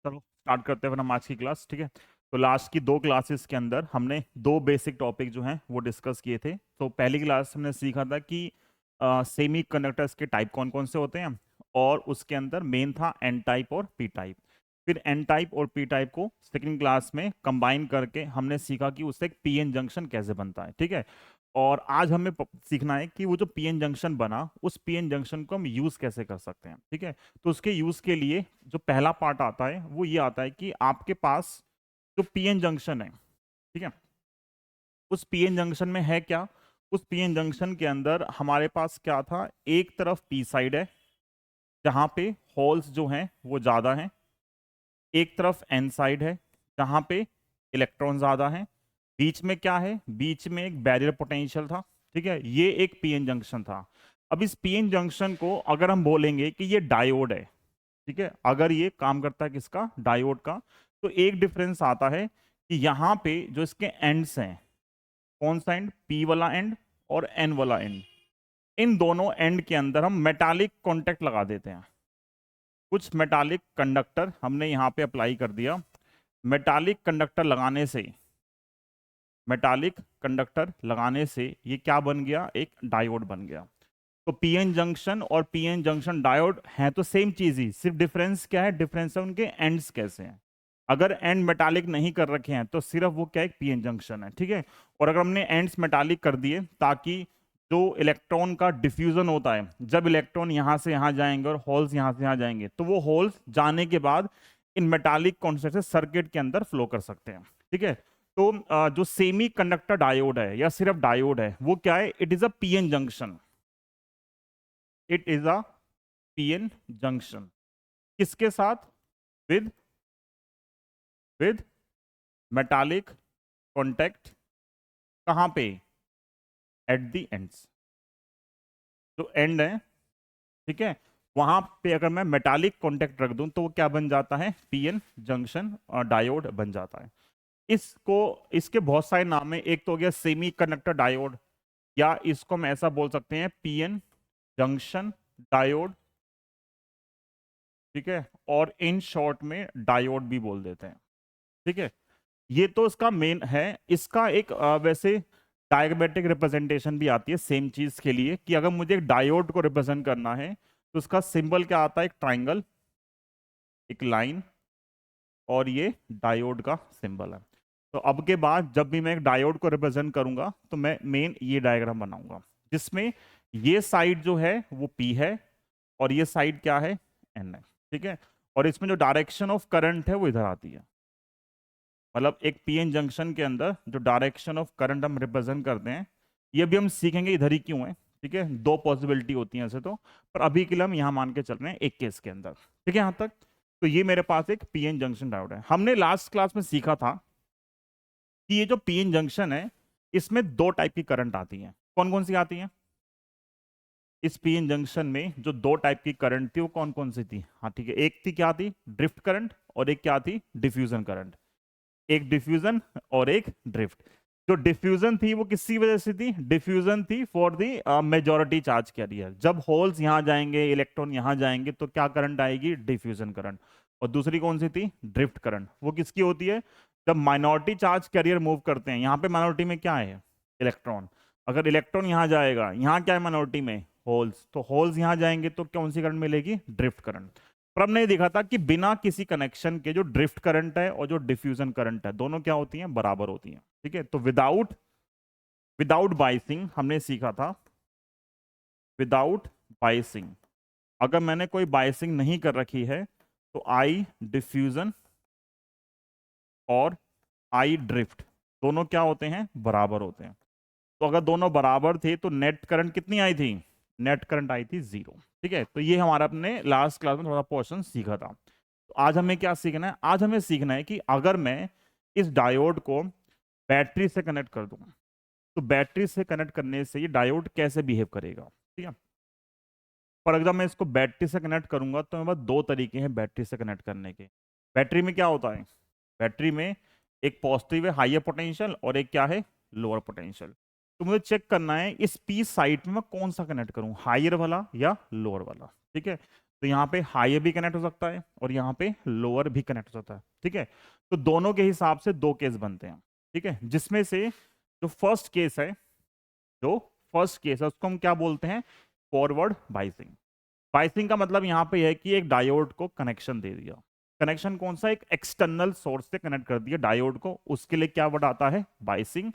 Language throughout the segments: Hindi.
चलो स्टार्ट करते हैं अपना आज की क्लास। ठीक है, तो लास्ट की दो क्लासेस के अंदर हमने दो बेसिक टॉपिक जो हैं वो डिस्कस किए थे। तो पहली क्लास हमने सीखा था कि सेमी कंडक्टर्स के टाइप कौन कौन से होते हैं, और उसके अंदर मेन था एन टाइप और पी टाइप। फिर एन टाइप और पी टाइप को सेकंड क्लास में कंबाइन करके हमने सीखा कि उससे एक पीएन जंक्शन कैसे बनता है। ठीक है, और आज हमें सीखना है कि वो जो पीएन जंक्शन बना उस पीएन जंक्शन को हम यूज कैसे कर सकते हैं। ठीक है, तो उसके यूज के लिए जो पहला पार्ट आता है वो ये आता है कि आपके पास जो पीएन जंक्शन है, ठीक है, उस पीएन जंक्शन में है क्या। उस पीएन जंक्शन के अंदर हमारे पास क्या था, एक तरफ पी साइड है जहां पे होल्स जो हैं वो ज्यादा हैं, एक तरफ एन साइड है जहां पे इलेक्ट्रॉन ज्यादा हैं, बीच में क्या है, बीच में एक बैरियर पोटेंशियल था। ठीक है, ये एक पीएन जंक्शन था। अब इस पीएन जंक्शन को अगर हम बोलेंगे कि ये डायोड है, ठीक है, अगर ये काम करता है किसका, डायोड का, तो एक डिफरेंस आता है कि यहाँ पे जो इसके एंड्स हैं, कौन सा एंड, पी वाला एंड और एन वाला एंड, इन दोनों एंड के अंदर हम मेटालिक कॉन्टेक्ट लगा देते हैं। कुछ मेटालिक कंडक्टर हमने यहाँ पे अप्लाई कर दिया। मेटालिक कंडक्टर लगाने से, मेटालिक कंडक्टर लगाने से ये क्या बन गया, एक डायोड बन गया। तो पीएन जंक्शन और पीएन जंक्शन डायोड हैं तो सेम चीज ही, सिर्फ डिफरेंस क्या है, डिफरेंस है उनके एंड्स कैसे हैं। अगर एंड मेटालिक नहीं कर रखे हैं तो सिर्फ वो क्या, एक पीएन जंक्शन है। ठीक है, और अगर हमने एंड्स मेटालिक कर दिए ताकि जो इलेक्ट्रॉन का डिफ्यूजन होता है, जब इलेक्ट्रॉन यहां से यहां जाएंगे और होल्स यहां से यहां जाएंगे, तो वो होल्स जाने के बाद इन मेटालिक कॉन्सेप्ट से सर्किट के अंदर फ्लो कर सकते हैं। ठीक है, तो जो सेमी कंडक्टर डायोड है या सिर्फ डायोड है वो क्या है, it is a PN junction. It is a PN junction किसके साथ, विद विद मेटालिक कॉन्टेक्ट, कहां पे, एट द एंड्स, जो एंड है, ठीक है, वहां पे अगर मैं मेटालिक कॉन्टेक्ट रख दूं तो वो क्या बन जाता है, पीएन जंक्शन और डायोड बन जाता है। इसको, इसके बहुत सारे नाम है, एक तो हो गया सेमी कंडक्टर डायोड, या इसको हम ऐसा बोल सकते हैं पीएन जंक्शन डायोड। ठीक है, और इन शॉर्ट में डायोड भी बोल देते हैं। ठीक है, ये तो इसका मेन है। इसका एक वैसे डायग्रामेटिक रिप्रेजेंटेशन भी आती है सेम चीज के लिए, कि अगर मुझे एक डायोड को रिप्रेजेंट करना है तो उसका सिंबल क्या आता है, एक ट्राइंगल, एक लाइन, और ये डायोड का सिंबल है। तो अब के बाद जब भी मैं एक डायोड को रिप्रेजेंट करूंगा तो मैं मेन ये डायग्राम बनाऊंगा, जिसमें ये साइड जो है वो P है और ये साइड क्या है, N है। ठीक है, और इसमें जो डायरेक्शन ऑफ करंट है वो इधर आती है। मतलब एक पीएन जंक्शन के अंदर जो डायरेक्शन ऑफ करंट हम रिप्रेजेंट करते हैं, ये भी हम सीखेंगे इधर ही क्यों है। ठीक है, दो पॉसिबिलिटी होती हैं ऐसे तो, पर अभी के लिए हम यहाँ मान के चल रहे हैं एक केस के अंदर। ठीक है, यहाँ तक। तो ये मेरे पास एक पीएन जंक्शन डायोड है। हमने लास्ट क्लास में सीखा था कि ये जो पीएन जंक्शन है इसमें दो टाइप की करंट आती हैं। कौन कौन सी आती हैं, इस पीएन जंक्शन में जो दो टाइप की करंट थी वो कौन कौन सी थी, हाँ ठीक है, एक थी क्या थी, ड्रिफ्ट करंट, और एक क्या थी, डिफ्यूजन करंट। एक डिफ्यूजन और एक ड्रिफ्ट। जो डिफ्यूजन थी वो किसकी वजह से थी, डिफ्यूजन थी for the majority charge carrier. जब होल्स यहां जाएंगे, इलेक्ट्रॉन यहां जाएंगे, तो क्या करंट आएगी, डिफ्यूजन करंट। और दूसरी कौन सी थी, ड्रिफ्ट करंट। वो किसकी होती है, जब माइनॉरिटी चार्ज कैरियर मूव करते हैं, यहाँ पे माइनॉरिटी में क्या है, इलेक्ट्रॉन। अगर इलेक्ट्रॉन यहां जाएगा, यहाँ क्या है माइनॉरिटी में, होल्स, तो होल्स यहां जाएंगे तो कौन सी करंट मिलेगी, ड्रिफ्ट करंट। पर हमने देखा था कि बिना किसी कनेक्शन के जो ड्रिफ्ट करंट है और जो डिफ्यूजन करंट है दोनों क्या होती हैं, बराबर होती हैं। ठीक है, तो विदाउट विदाउट बाइसिंग हमने सीखा था, विदाउट बाइसिंग, अगर मैंने कोई बाइसिंग नहीं कर रखी है तो आई डिफ्यूजन और आई ड्रिफ्ट दोनों क्या होते हैं, बराबर होते हैं। तो अगर दोनों बराबर थे तो नेट करंट कितनी आई थी, नेट करंट आई थी 0। ठीक है, तो ये हमारा अपने लास्ट क्लास में थोड़ा पोर्शन सीखा था। तो आज हमें क्या सीखना है, आज हमें सीखना है कि अगर मैं इस डायोड को बैटरी से कनेक्ट कर दूं तो बैटरी से कनेक्ट करने से ये डायोड कैसे बिहेव करेगा। ठीक है, पर अगर मैं इसको बैटरी से कनेक्ट करूंगा तो मेरे पास दो तरीके हैं बैटरी से कनेक्ट करने के। बैटरी में क्या होता है, बैटरी में एक पॉजिटिव है, हाइयर पोटेंशियल, और एक क्या है, लोअर पोटेंशियल। तो मुझे चेक करना है इस पी साइड में मैं कौन सा कनेक्ट करूं, हाइयर वाला या लोअर वाला। ठीक है, तो यहाँ पे हायर भी कनेक्ट हो सकता है और यहाँ पे लोअर भी कनेक्ट हो सकता है, ठीक है। तो दोनों के हिसाब से दो केस बनते हैं, ठीक है, जिसमें से जो फर्स्ट केस है, उसको हम क्या बोलते हैं, फॉरवर्ड बाइसिंग। बाइसिंग का मतलब यहाँ पे है कि एक डायोड को कनेक्शन दे दिया। कनेक्शन कौन सा, एक एक्सटर्नल सोर्स से कनेक्ट कर दिया डायोड को, उसके लिए क्या वर्ड आता है, बाइसिंग।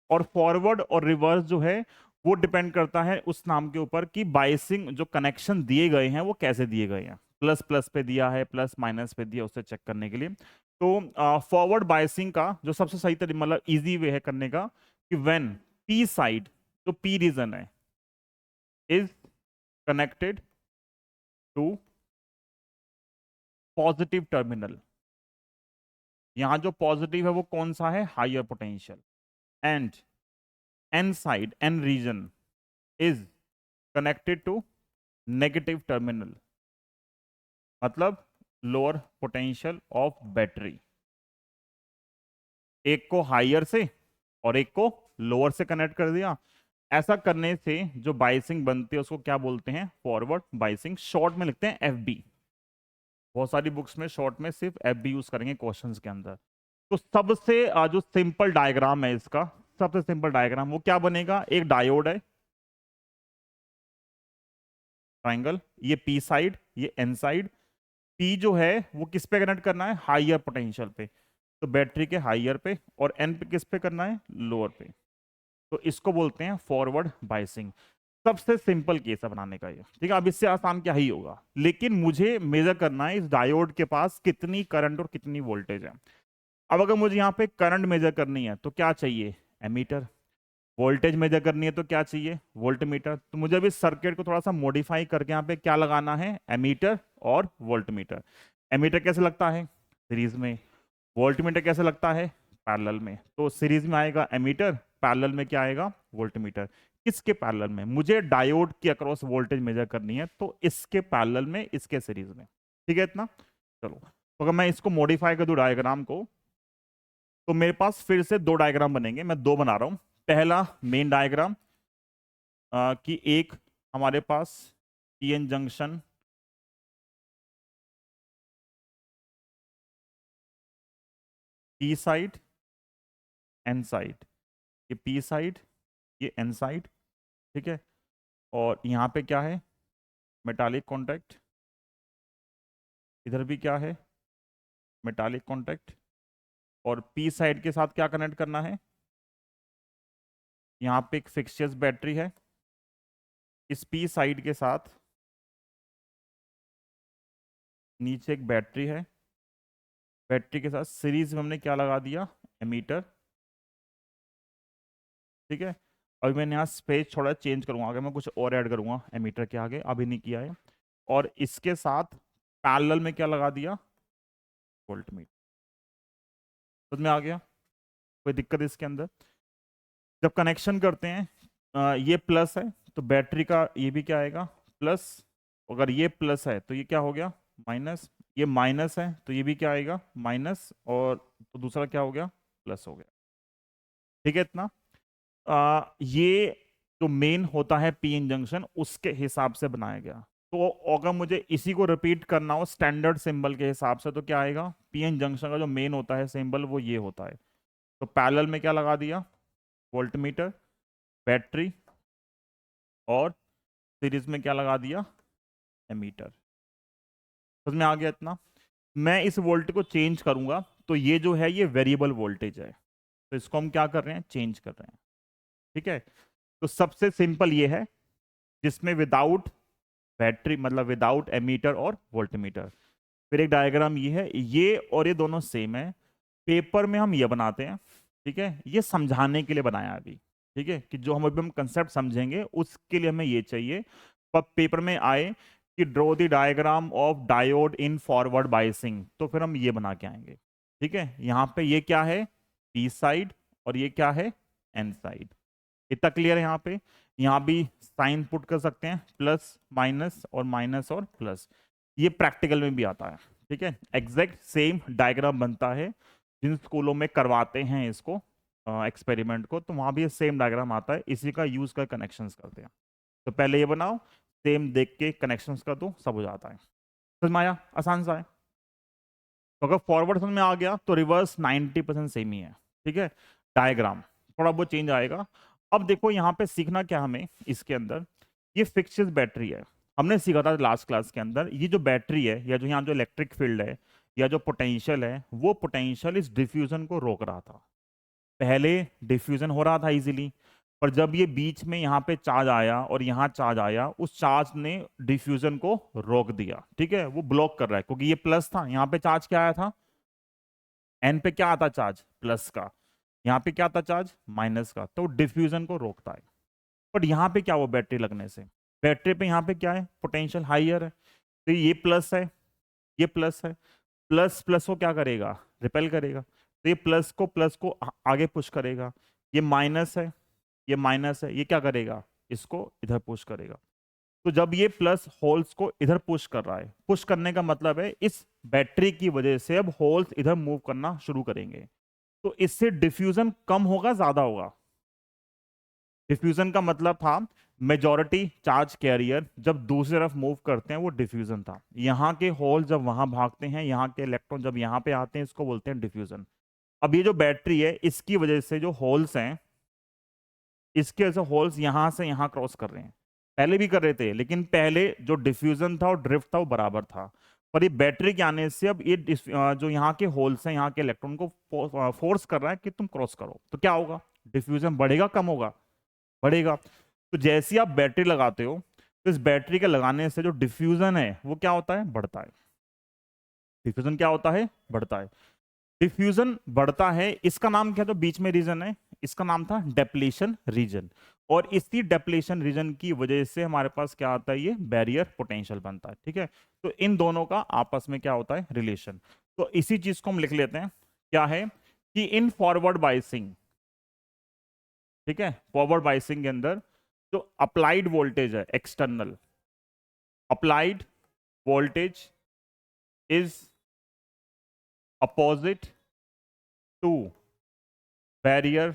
और फॉरवर्ड और रिवर्स जो है वो डिपेंड करता है उस नाम के ऊपर कि बाइसिंग जो कनेक्शन दिए गए हैं वो कैसे दिए गए हैं, प्लस प्लस पे दिया है, प्लस माइनस पे दिया, उससे चेक करने के लिए। तो फॉरवर्ड बाइसिंग का जो सबसे सही तरीका, मतलब इजी वे है करने का, कि व्हेन पी साइड, जो पी रीजन है, is connected to positive terminal, यहां जो पॉजिटिव है वो कौन सा है, higher potential, and N side, N region is connected to negative terminal, मतलब लोअर पोटेंशियल ऑफ बैटरी। एक को हायर से और एक को लोअर से कनेक्ट कर दिया। ऐसा करने से जो बाइसिंग बनती है उसको क्या बोलते हैं, फॉरवर्ड बाइसिंग, शॉर्ट में लिखते हैं एफबी। बहुत सारी बुक्स में शॉर्ट में सिर्फ एफबी यूज करेंगे क्वेश्चंस के अंदर। तो सबसे जो सिंपल डायग्राम है इसका, सबसे सिंपल डायग्राम वो क्या बनेगा, एक डायोड है, ट्राइंगल, ये पी साइड, ये एन साइड। पी जो है वो किस पे कनेक्ट करना है, हायर पोटेंशियल पे, तो बैटरी के हायर पे, और एन पे किस पे करना है, लोअर पे। तो इसको बोलते हैं फॉरवर्ड बाइसिंग। सबसे सिंपल केस है बनाने का ये, ठीक है। अब इससे आसान क्या ही होगा, लेकिन मुझे मेजर करना है इस डायोड के पास कितनी करंट और कितनी वोल्टेज है। अब अगर मुझे यहाँ पे करंट मेजर करनी है तो क्या चाहिए, एमीटर। वोल्टेज मेजर करनी है तो क्या चाहिए, वोल्टमीटर। तो मुझे अभी सर्किट को थोड़ा सा मॉडिफाई करके यहाँ पे क्या लगाना है, एमीटर और वोल्टमीटर। एमीटर कैसे लगता है, सीरीज में। वोल्टमीटर कैसे लगता है, पैरेलल में। तो सीरीज में आएगा एमीटर, पैरेलल में क्या आएगा, वोल्टमीटर। किसके पैरेलल में, मुझे डायोड की अक्रॉस वोल्टेज मेजर करनी है, तो इसके पैरेलल में, इसके सीरीज में, ठीक है इतना। चलो, तो अगर मैं इसको मॉडिफाई कर दूं डायग्राम को, तो मेरे पास फिर से दो डायग्राम बनेंगे, मैं दो बना रहा हूं। पहला मेन डायग्राम कि एक हमारे पास PN junction, P side, N side, ये पी साइड, ये एन साइड, ठीक है। और यहाँ पे क्या है, मेटालिक कॉन्टैक्ट, इधर भी क्या है, मेटालिक कॉन्टैक्ट। और पी साइड के साथ क्या कनेक्ट करना है, यहाँ पे एक फिक्सियस बैटरी है, इस पी साइड के साथ नीचे एक बैटरी है, बैटरी के साथ सीरीज में हमने क्या लगा दिया, एमीटर, ठीक है। अभी मैंने यहाँ स्पेस थोड़ा चेंज करूंगा, आगे मैं कुछ और ऐड करूंगा एमीटर के आगे, अभी नहीं किया है। और इसके साथ पैरेलल में क्या लगा दिया, वोल्टमीटर। समझ में आ गया, कोई दिक्कत इसके अंदर। जब कनेक्शन करते हैं, ये प्लस है तो बैटरी का ये भी क्या आएगा, प्लस। अगर ये प्लस है तो ये क्या हो गया, माइनस। ये माइनस है तो ये भी क्या आएगा, माइनस। और तो दूसरा क्या हो गया, प्लस हो गया, ठीक है इतना। ये जो मेन होता है पी एन जंक्शन, उसके हिसाब से बनाया गया। तो अगर मुझे इसी को रिपीट करना हो स्टैंडर्ड सिंबल के हिसाब से, तो क्या आएगा, पी एन जंक्शन का जो मेन होता है सिंबल वो ये होता है। तो पैरेलल में क्या लगा दिया, वोल्टमीटर, बैटरी, और सीरीज में क्या लगा दिया, एमीटर। समझ में आ गया इतना। मैं इस वोल्टेज को चेंज करूंगा तो ये जो है ये वेरिएबल वोल्टेज है, तो इसको हम क्या कर रहे हैं, चेंज कर रहे हैं, ठीक है। तो सबसे सिंपल ये है जिसमें विदाउट बैटरी, मतलब विदाउट एमीटर और वोल्टमीटर। फिर एक डायग्राम ये है, ये और ये दोनों सेम है। पेपर में हम ये बनाते हैं, ठीक है, ये समझाने के लिए बनाया अभी, ठीक है, कि जो हम अभी हम कंसेप्ट समझेंगे उसके लिए हमें ये चाहिए। पर पेपर में आए कि draw the diagram of diode in forward biasing, तो फिर हम ये बना के आएंगे, ठीक है। यहाँ पे ये क्या है, पी साइड, और ये क्या है, एन साइड। इतना क्लियर है। यहाँ भी साइन पुट कर सकते हैं, प्लस माइनस और माइनस और प्लस। ये प्रैक्टिकल में भी आता है, ठीक है, एग्जैक्ट सेम डायग्राम बनता है। जिन स्कूलों में करवाते हैं इसको एक्सपेरिमेंट को, तो वहां भी सेम डायग्राम आता है, इसी का यूज कर कनेक्शंस करते हैं। तो पहले ये बनाओ, सेम देख के कनेक्शंस कर दो, सब हो जाता है। समझ में आया? आसान सा है। तो अगर फॉरवर्ड समझ में आ गया तो रिवर्स 90% सेम ही है। ठीक है, डायग्राम थोड़ा बहुत चेंज आएगा। अब देखो यहाँ पे सीखना क्या हमें इसके अंदर, ये फिक्स्ड बैटरी है। हमने सीखा था लास्ट क्लास के अंदर, ये जो बैटरी है या जो यहाँ जो इलेक्ट्रिक फील्ड है या जो पोटेंशियल है, वो पोटेंशियल इस डिफ्यूजन को रोक रहा था। पहले डिफ्यूजन हो रहा था इजीली, पर जब ये बीच में यहाँ पे चार्ज आया और यहाँ चार्ज आया, उस चार्ज ने डिफ्यूजन को रोक दिया। ठीक है, वो ब्लॉक कर रहा है क्योंकि ये प्लस था, यहाँ पे चार्ज क्या आया था, एन पे क्या आता चार्ज प्लस का, यहाँ पे क्या था चार्ज माइनस का, तो डिफ्यूजन को रोकता है। बट यहाँ पे क्या हुआ बैटरी लगने से, बैटरी पे यहाँ पे क्या है, पोटेंशियल हाइयर है, तो ये प्लस है, ये प्लस है, प्लस प्लस को क्या करेगा, रिपेल करेगा, तो ये प्लस को आगे पुश करेगा। ये माइनस है, ये माइनस है, ये क्या करेगा, इसको इधर पुश करेगा। तो जब ये प्लस होल्स को इधर पुश कर रहा है, पुश करने का मतलब है इस बैटरी की वजह से अब होल्स इधर मूव करना शुरू करेंगे, तो इससे डिफ्यूजन कम होगा ज्यादा होगा। डिफ्यूजन का मतलब था मेजॉरिटी चार्ज कैरियर जब दूसरी तरफ मूव करते हैं वो डिफ्यूजन था। यहाँ के होल जब वहां भागते हैं, यहाँ के इलेक्ट्रॉन जब यहाँ पे आते हैं, इसको बोलते हैं डिफ्यूजन। अब ये जो बैटरी है इसकी वजह से जो होल्स हैं, इसके वजह से होल्स यहां से यहां क्रॉस कर रहे हैं, पहले भी कर रहे थे, लेकिन पहले जो डिफ्यूजन था और ड्रिफ्ट था वो बराबर था। पर ये बैटरी के आने से अब ये जो यहाँ के होल्स हैं, यहाँ के इलेक्ट्रॉन को फोर्स कर रहा है कि तुम क्रॉस करो, तो क्या होगा, डिफ्यूजन बढ़ेगा कम होगा, बढ़ेगा। तो जैसे ही आप बैटरी लगाते हो, तो इस बैटरी के लगाने से जो डिफ्यूजन है वो क्या होता है, बढ़ता है। डिफ्यूजन क्या होता है, बढ़ता है। डिफ्यूजन बढ़ता है, इसका नाम क्या, तो बीच में रीजन है, इसका नाम था डेप्लीशन रीजन। और इसी डेप्लीशन रीजन की वजह से हमारे पास क्या आता है, ये बैरियर पोटेंशियल बनता है। ठीक है, तो इन दोनों का आपस में क्या होता है, रिलेशन। तो इसी चीज को हम लिख लेते हैं, क्या है कि इन फॉरवर्ड बाइसिंग, ठीक है, फॉरवर्ड बाइसिंग के अंदर जो अप्लाइड वोल्टेज है, external applied voltage is opposite to barrier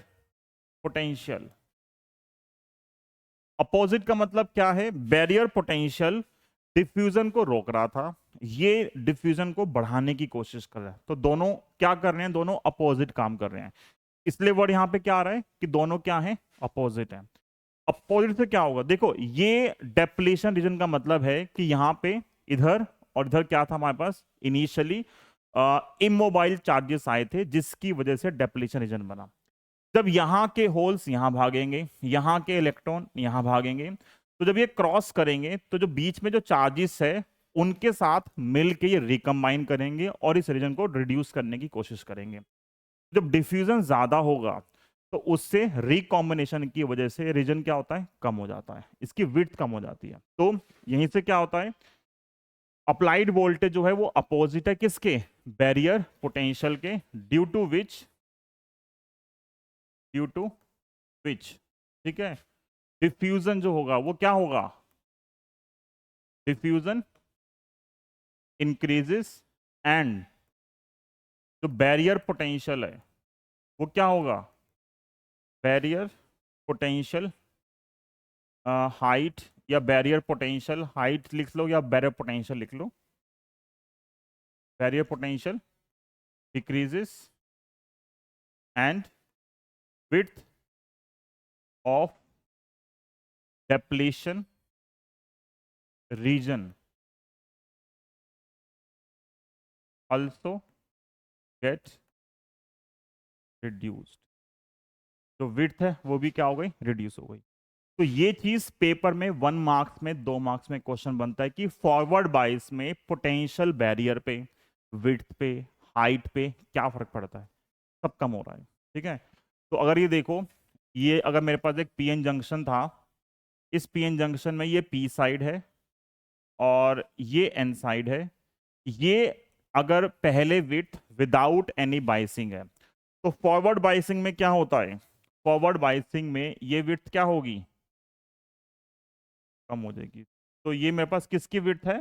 potential. Opposite का मतलब क्या है, बैरियर पोटेंशियल डिफ्यूजन को रोक रहा था, ये डिफ्यूजन को बढ़ाने की कोशिश कर रहा है। तो दोनों क्या कर रहे हैं, दोनों अपोजिट काम कर रहे हैं, इसलिए वर्ड यहां पे क्या आ रहा है कि दोनों क्या है, अपोजिट है। अपोजिट से क्या होगा, देखो ये डेप्लीशन रीजन का मतलब है कि यहां पे इधर और इधर क्या था हमारे पास, इनिशियली इमोबाइल चार्जेस आए थे जिसकी वजह से डेप्लीशन रीजन बना। जब यहाँ के होल्स यहाँ भागेंगे, यहाँ के इलेक्ट्रॉन यहाँ भागेंगे, तो जब ये क्रॉस करेंगे तो जो बीच में जो चार्जेस है उनके साथ मिलके ये रिकम्बाइन करेंगे और इस रीजन को रिड्यूस करने की कोशिश करेंगे। जब डिफ्यूजन ज्यादा होगा तो उससे रिकॉम्बिनेशन की वजह से रीजन क्या होता है, कम हो जाता है, इसकी विड्थ कम हो जाती है। तो यहीं से क्या होता है, अप्लाइड वोल्टेज जो है वो अपोजिट है किसके, बैरियर पोटेंशियल के, ड्यू टू विच, ठीक है, डिफ्यूजन जो होगा वो क्या होगा, डिफ्यूजन इंक्रीजेस एंड जो बैरियर पोटेंशियल है वो क्या होगा, बैरियर पोटेंशियल हाइट, या बैरियर पोटेंशियल हाइट लिख लो या बैरियर पोटेंशियल लिख लो, barrier potential decreases and width of depletion region also get reduced। जो विड्थ है वो भी क्या हो गई, रिड्यूस हो गई। तो ये चीज पेपर में 1 मार्क्स में 2 मार्क्स में क्वेश्चन बनता है कि फॉरवर्ड बाइस में पोटेंशियल बैरियर पे, विड्थ पे, हाइट पे क्या फर्क पड़ता है, सब कम हो रहा है। ठीक है, तो अगर ये देखो, ये अगर मेरे पास एक पीएन जंक्शन था, इस पीएन जंक्शन में ये पी साइड है और ये एन साइड है, ये अगर पहले विड्थ विदाउट एनी बाइसिंग है, तो फॉरवर्ड बाइसिंग में क्या होता है, फॉरवर्ड बाइसिंग में ये विड्थ क्या होगी, कम हो जाएगी। तो ये मेरे पास किसकी विड्थ है,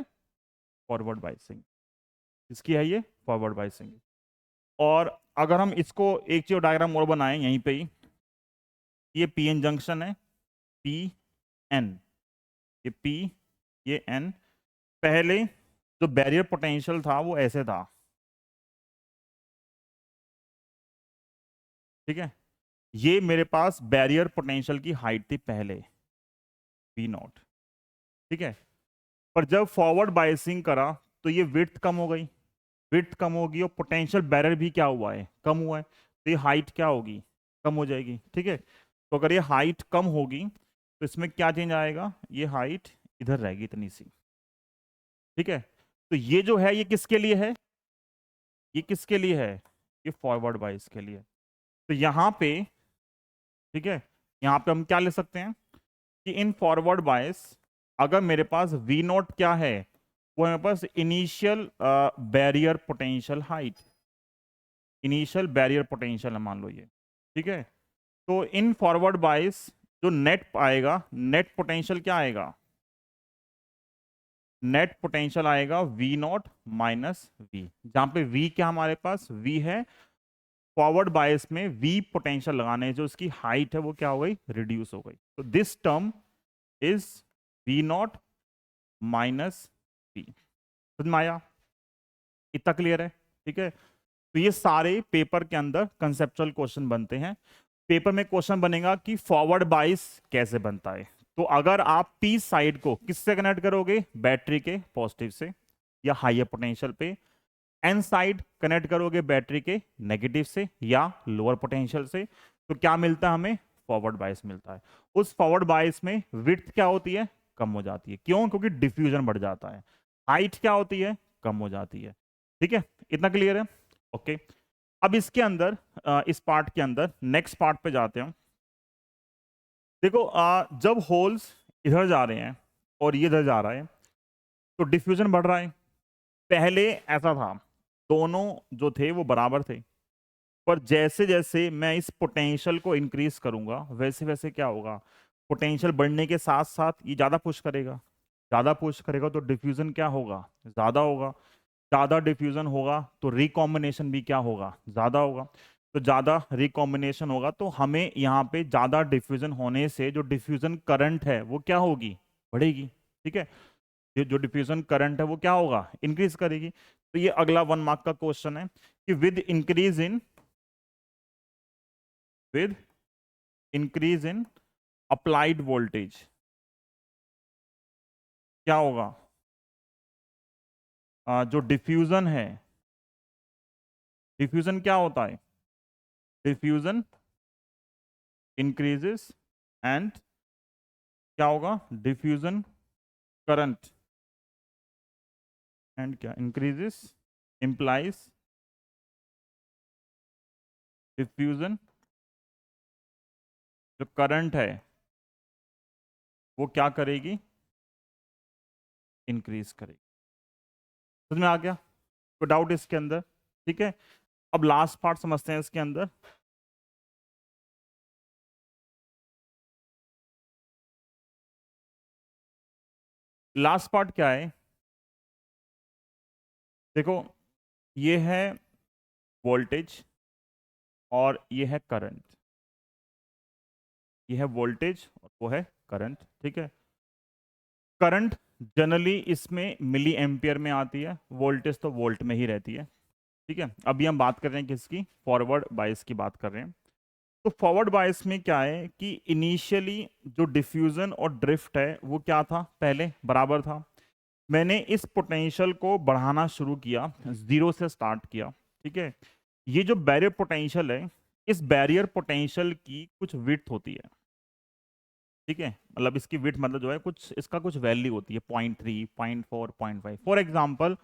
फॉरवर्ड बाइसिंग, किसकी है ये, फॉरवर्ड बाइसिंग। और अगर हम इसको एक चीज डायग्राम और बनाएं यहीं पे ही, ये पीएन जंक्शन है, पी एन, ये पी ये n, पहले जो बैरियर पोटेंशियल था वो ऐसे था, ठीक है। ये मेरे पास बैरियर पोटेंशियल की हाइट थी पहले, वी नॉट, ठीक है। पर जब फॉरवर्ड बायसिंग करा तो ये विड्थ कम हो गई, विड्थ कम होगी और पोटेंशियल बैरियर भी क्या हुआ है, कम हुआ है, तो ये हाइट क्या होगी, कम हो जाएगी, ठीक है। तो अगर ये हाइट कम होगी तो इसमें क्या चेंज आएगा, ये हाइट इधर रहेगी इतनी सी, ठीक है। तो ये जो है ये किसके लिए है, ये किसके लिए है, ये फॉरवर्ड बायस के लिए। तो यहाँ पे, ठीक है, यहाँ पे हम क्या ले सकते हैं कि इन फॉरवर्ड बायस अगर मेरे पास वी नॉट क्या है, वो मेरे पास initial barrier potential height, initial barrier potential है मान लो ये, ठीक है। तो इन फॉरवर्ड बायस जो नेट आएगा, नेट पोटेंशियल क्या आएगा, नेट पोटेंशियल आएगा वी नॉट माइनस वी, जहां पे वी क्या हमारे पास वी है, फॉरवर्ड बायस में वी पोटेंशियल लगाने जो उसकी हाइट है वो क्या हो गई, रिड्यूस हो गई। तो this term is V naught minus V. समझ में आया, इतना क्लियर है, ठीक है। तो ये सारे पेपर के अंदर कंसेप्चुअल क्वेश्चन बनते हैं। पेपर में क्वेश्चन बनेगा कि फॉरवर्ड बायस कैसे बनता है। तो अगर आप पी साइड को किससे कनेक्ट करोगे, बैटरी के पॉजिटिव से या हाइयर पोटेंशियल पे, एन साइड कनेक्ट करोगे बैटरी के नेगेटिव से या लोअर पोटेंशियल से, तो क्या मिलता है हमें, फॉरवर्ड बायस मिलता है। उस फॉरवर्ड बायस में विड्थ क्या होती है, कम हो जाती है, क्यों, क्योंकि डिफ्यूजन बढ़ जाता है। हाइट क्या होती है, कम हो जाती है, ठीक है। इतना क्लियर है, ओके। अब इसके अंदर इस पार्ट के अंदर नेक्स्ट पार्ट पे जाते हैं। देखो जब होल्स इधर जा रहे हैं और ये इधर जा रहा है तो डिफ्यूजन बढ़ रहा है। पहले ऐसा था, दोनों जो थे वो बराबर थे, पर जैसे जैसे मैं इस पोटेंशियल को इंक्रीज करूंगा वैसे वैसे क्या होगा, पोटेंशियल बढ़ने के साथ साथ ये ज्यादा पुश करेगा, ज्यादा पुश करेगा तो डिफ्यूजन क्या होगा, ज्यादा होगा। ज्यादा डिफ्यूजन होगा तो रिकॉम्बिनेशन भी क्या होगा, ज्यादा होगा। तो ज्यादा रिकॉम्बिनेशन होगा तो हमें यहाँ पे ज्यादा डिफ्यूजन होने से जो डिफ्यूजन करंट है वो क्या होगी, बढ़ेगी, ठीक है। ये जो डिफ्यूजन करंट है वो क्या होगा, इंक्रीज करेगी। तो ये अगला 1 मार्क का क्वेश्चन है कि with increase in applied voltage क्या होगा, जो डिफ्यूजन है, डिफ्यूजन क्या होता है, डिफ्यूजन इंक्रीजेस एंड क्या होगा, डिफ्यूजन करंट एंड क्या इंक्रीजेस इंप्लाइज डिफ्यूजन, जो करंट है वो क्या करेगी, इंक्रीज करेगी। समझ में आ गया, कोई डाउट इसके अंदर, ठीक है। अब लास्ट पार्ट समझते हैं इसके अंदर। लास्ट पार्ट क्या है, देखो ये है वोल्टेज और ये है करंट, ये है वोल्टेज और वो है करंट, ठीक है। करंट जनरली इसमें मिली एम्पियर में आती है, वोल्टेज तो वोल्ट में ही रहती है, ठीक है। अभी हम बात कर रहे हैं किसकी, फॉरवर्ड बायस की बात कर रहे हैं। तो फॉरवर्ड बायस में क्या है कि इनिशियली जो डिफ्यूजन और ड्रिफ्ट है वो क्या था, पहले बराबर था। मैंने इस पोटेंशियल को बढ़ाना शुरू किया, जीरो से स्टार्ट किया, ठीक है। ये जो बैरियर पोटेंशियल है, इस बैरियर पोटेंशियल की कुछ विड्थ होती है, ठीक है। मतलब इसकी विड्थ मतलब जो है कुछ इसका कुछ वैल्यू होती है, 0.3 0.4 0.5। फॉर एग्जाम्पल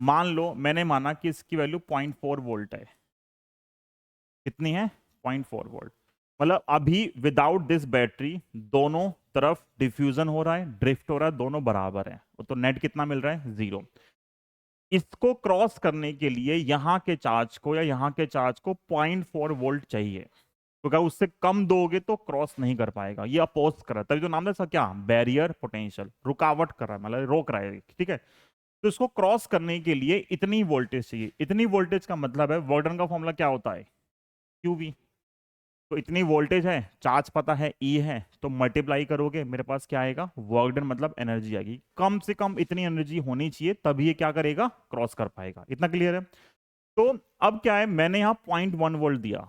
मान लो मैंने माना कि इसकी वैल्यू 0.4 वोल्ट है, कितनी है, 0.4 वोल्ट। मतलब अभी विदाउट दिस बैटरी दोनों तरफ डिफ्यूजन हो रहा है, ड्रिफ्ट हो रहा है, दोनों बराबर है, तो नेट कितना मिल रहा है, जीरो। इसको क्रॉस करने के लिए यहाँ के चार्ज को या यहाँ के चार्ज को 0.4 वोल्ट चाहिए, तो क्या उससे कम दोगे तो क्रॉस नहीं कर पाएगा, ये अपोज कर रहा है, तभी तो नाम है इसका क्या, बैरियर पोटेंशियल, रुकावट कर रहा है, मतलब रोक रहा है, ठीक है। तो इसको क्रॉस करने के लिए इतनी वोल्टेज चाहिए, इतनी वोल्टेज का मतलब है वर्डन का फॉर्मूला क्या होता है, क्यूवी, तो इतनी वोल्टेज है, चार्ज पता है ई है, तो मल्टीप्लाई करोगे मेरे पास क्या आएगा, वर्क डन मतलब एनर्जी आएगी। कम से कम इतनी एनर्जी होनी चाहिए तभी ये क्या करेगा, क्रॉस कर पाएगा। इतना क्लियर है। तो अब क्या है, मैंने यहाँ 0.1 वोल्ट दिया,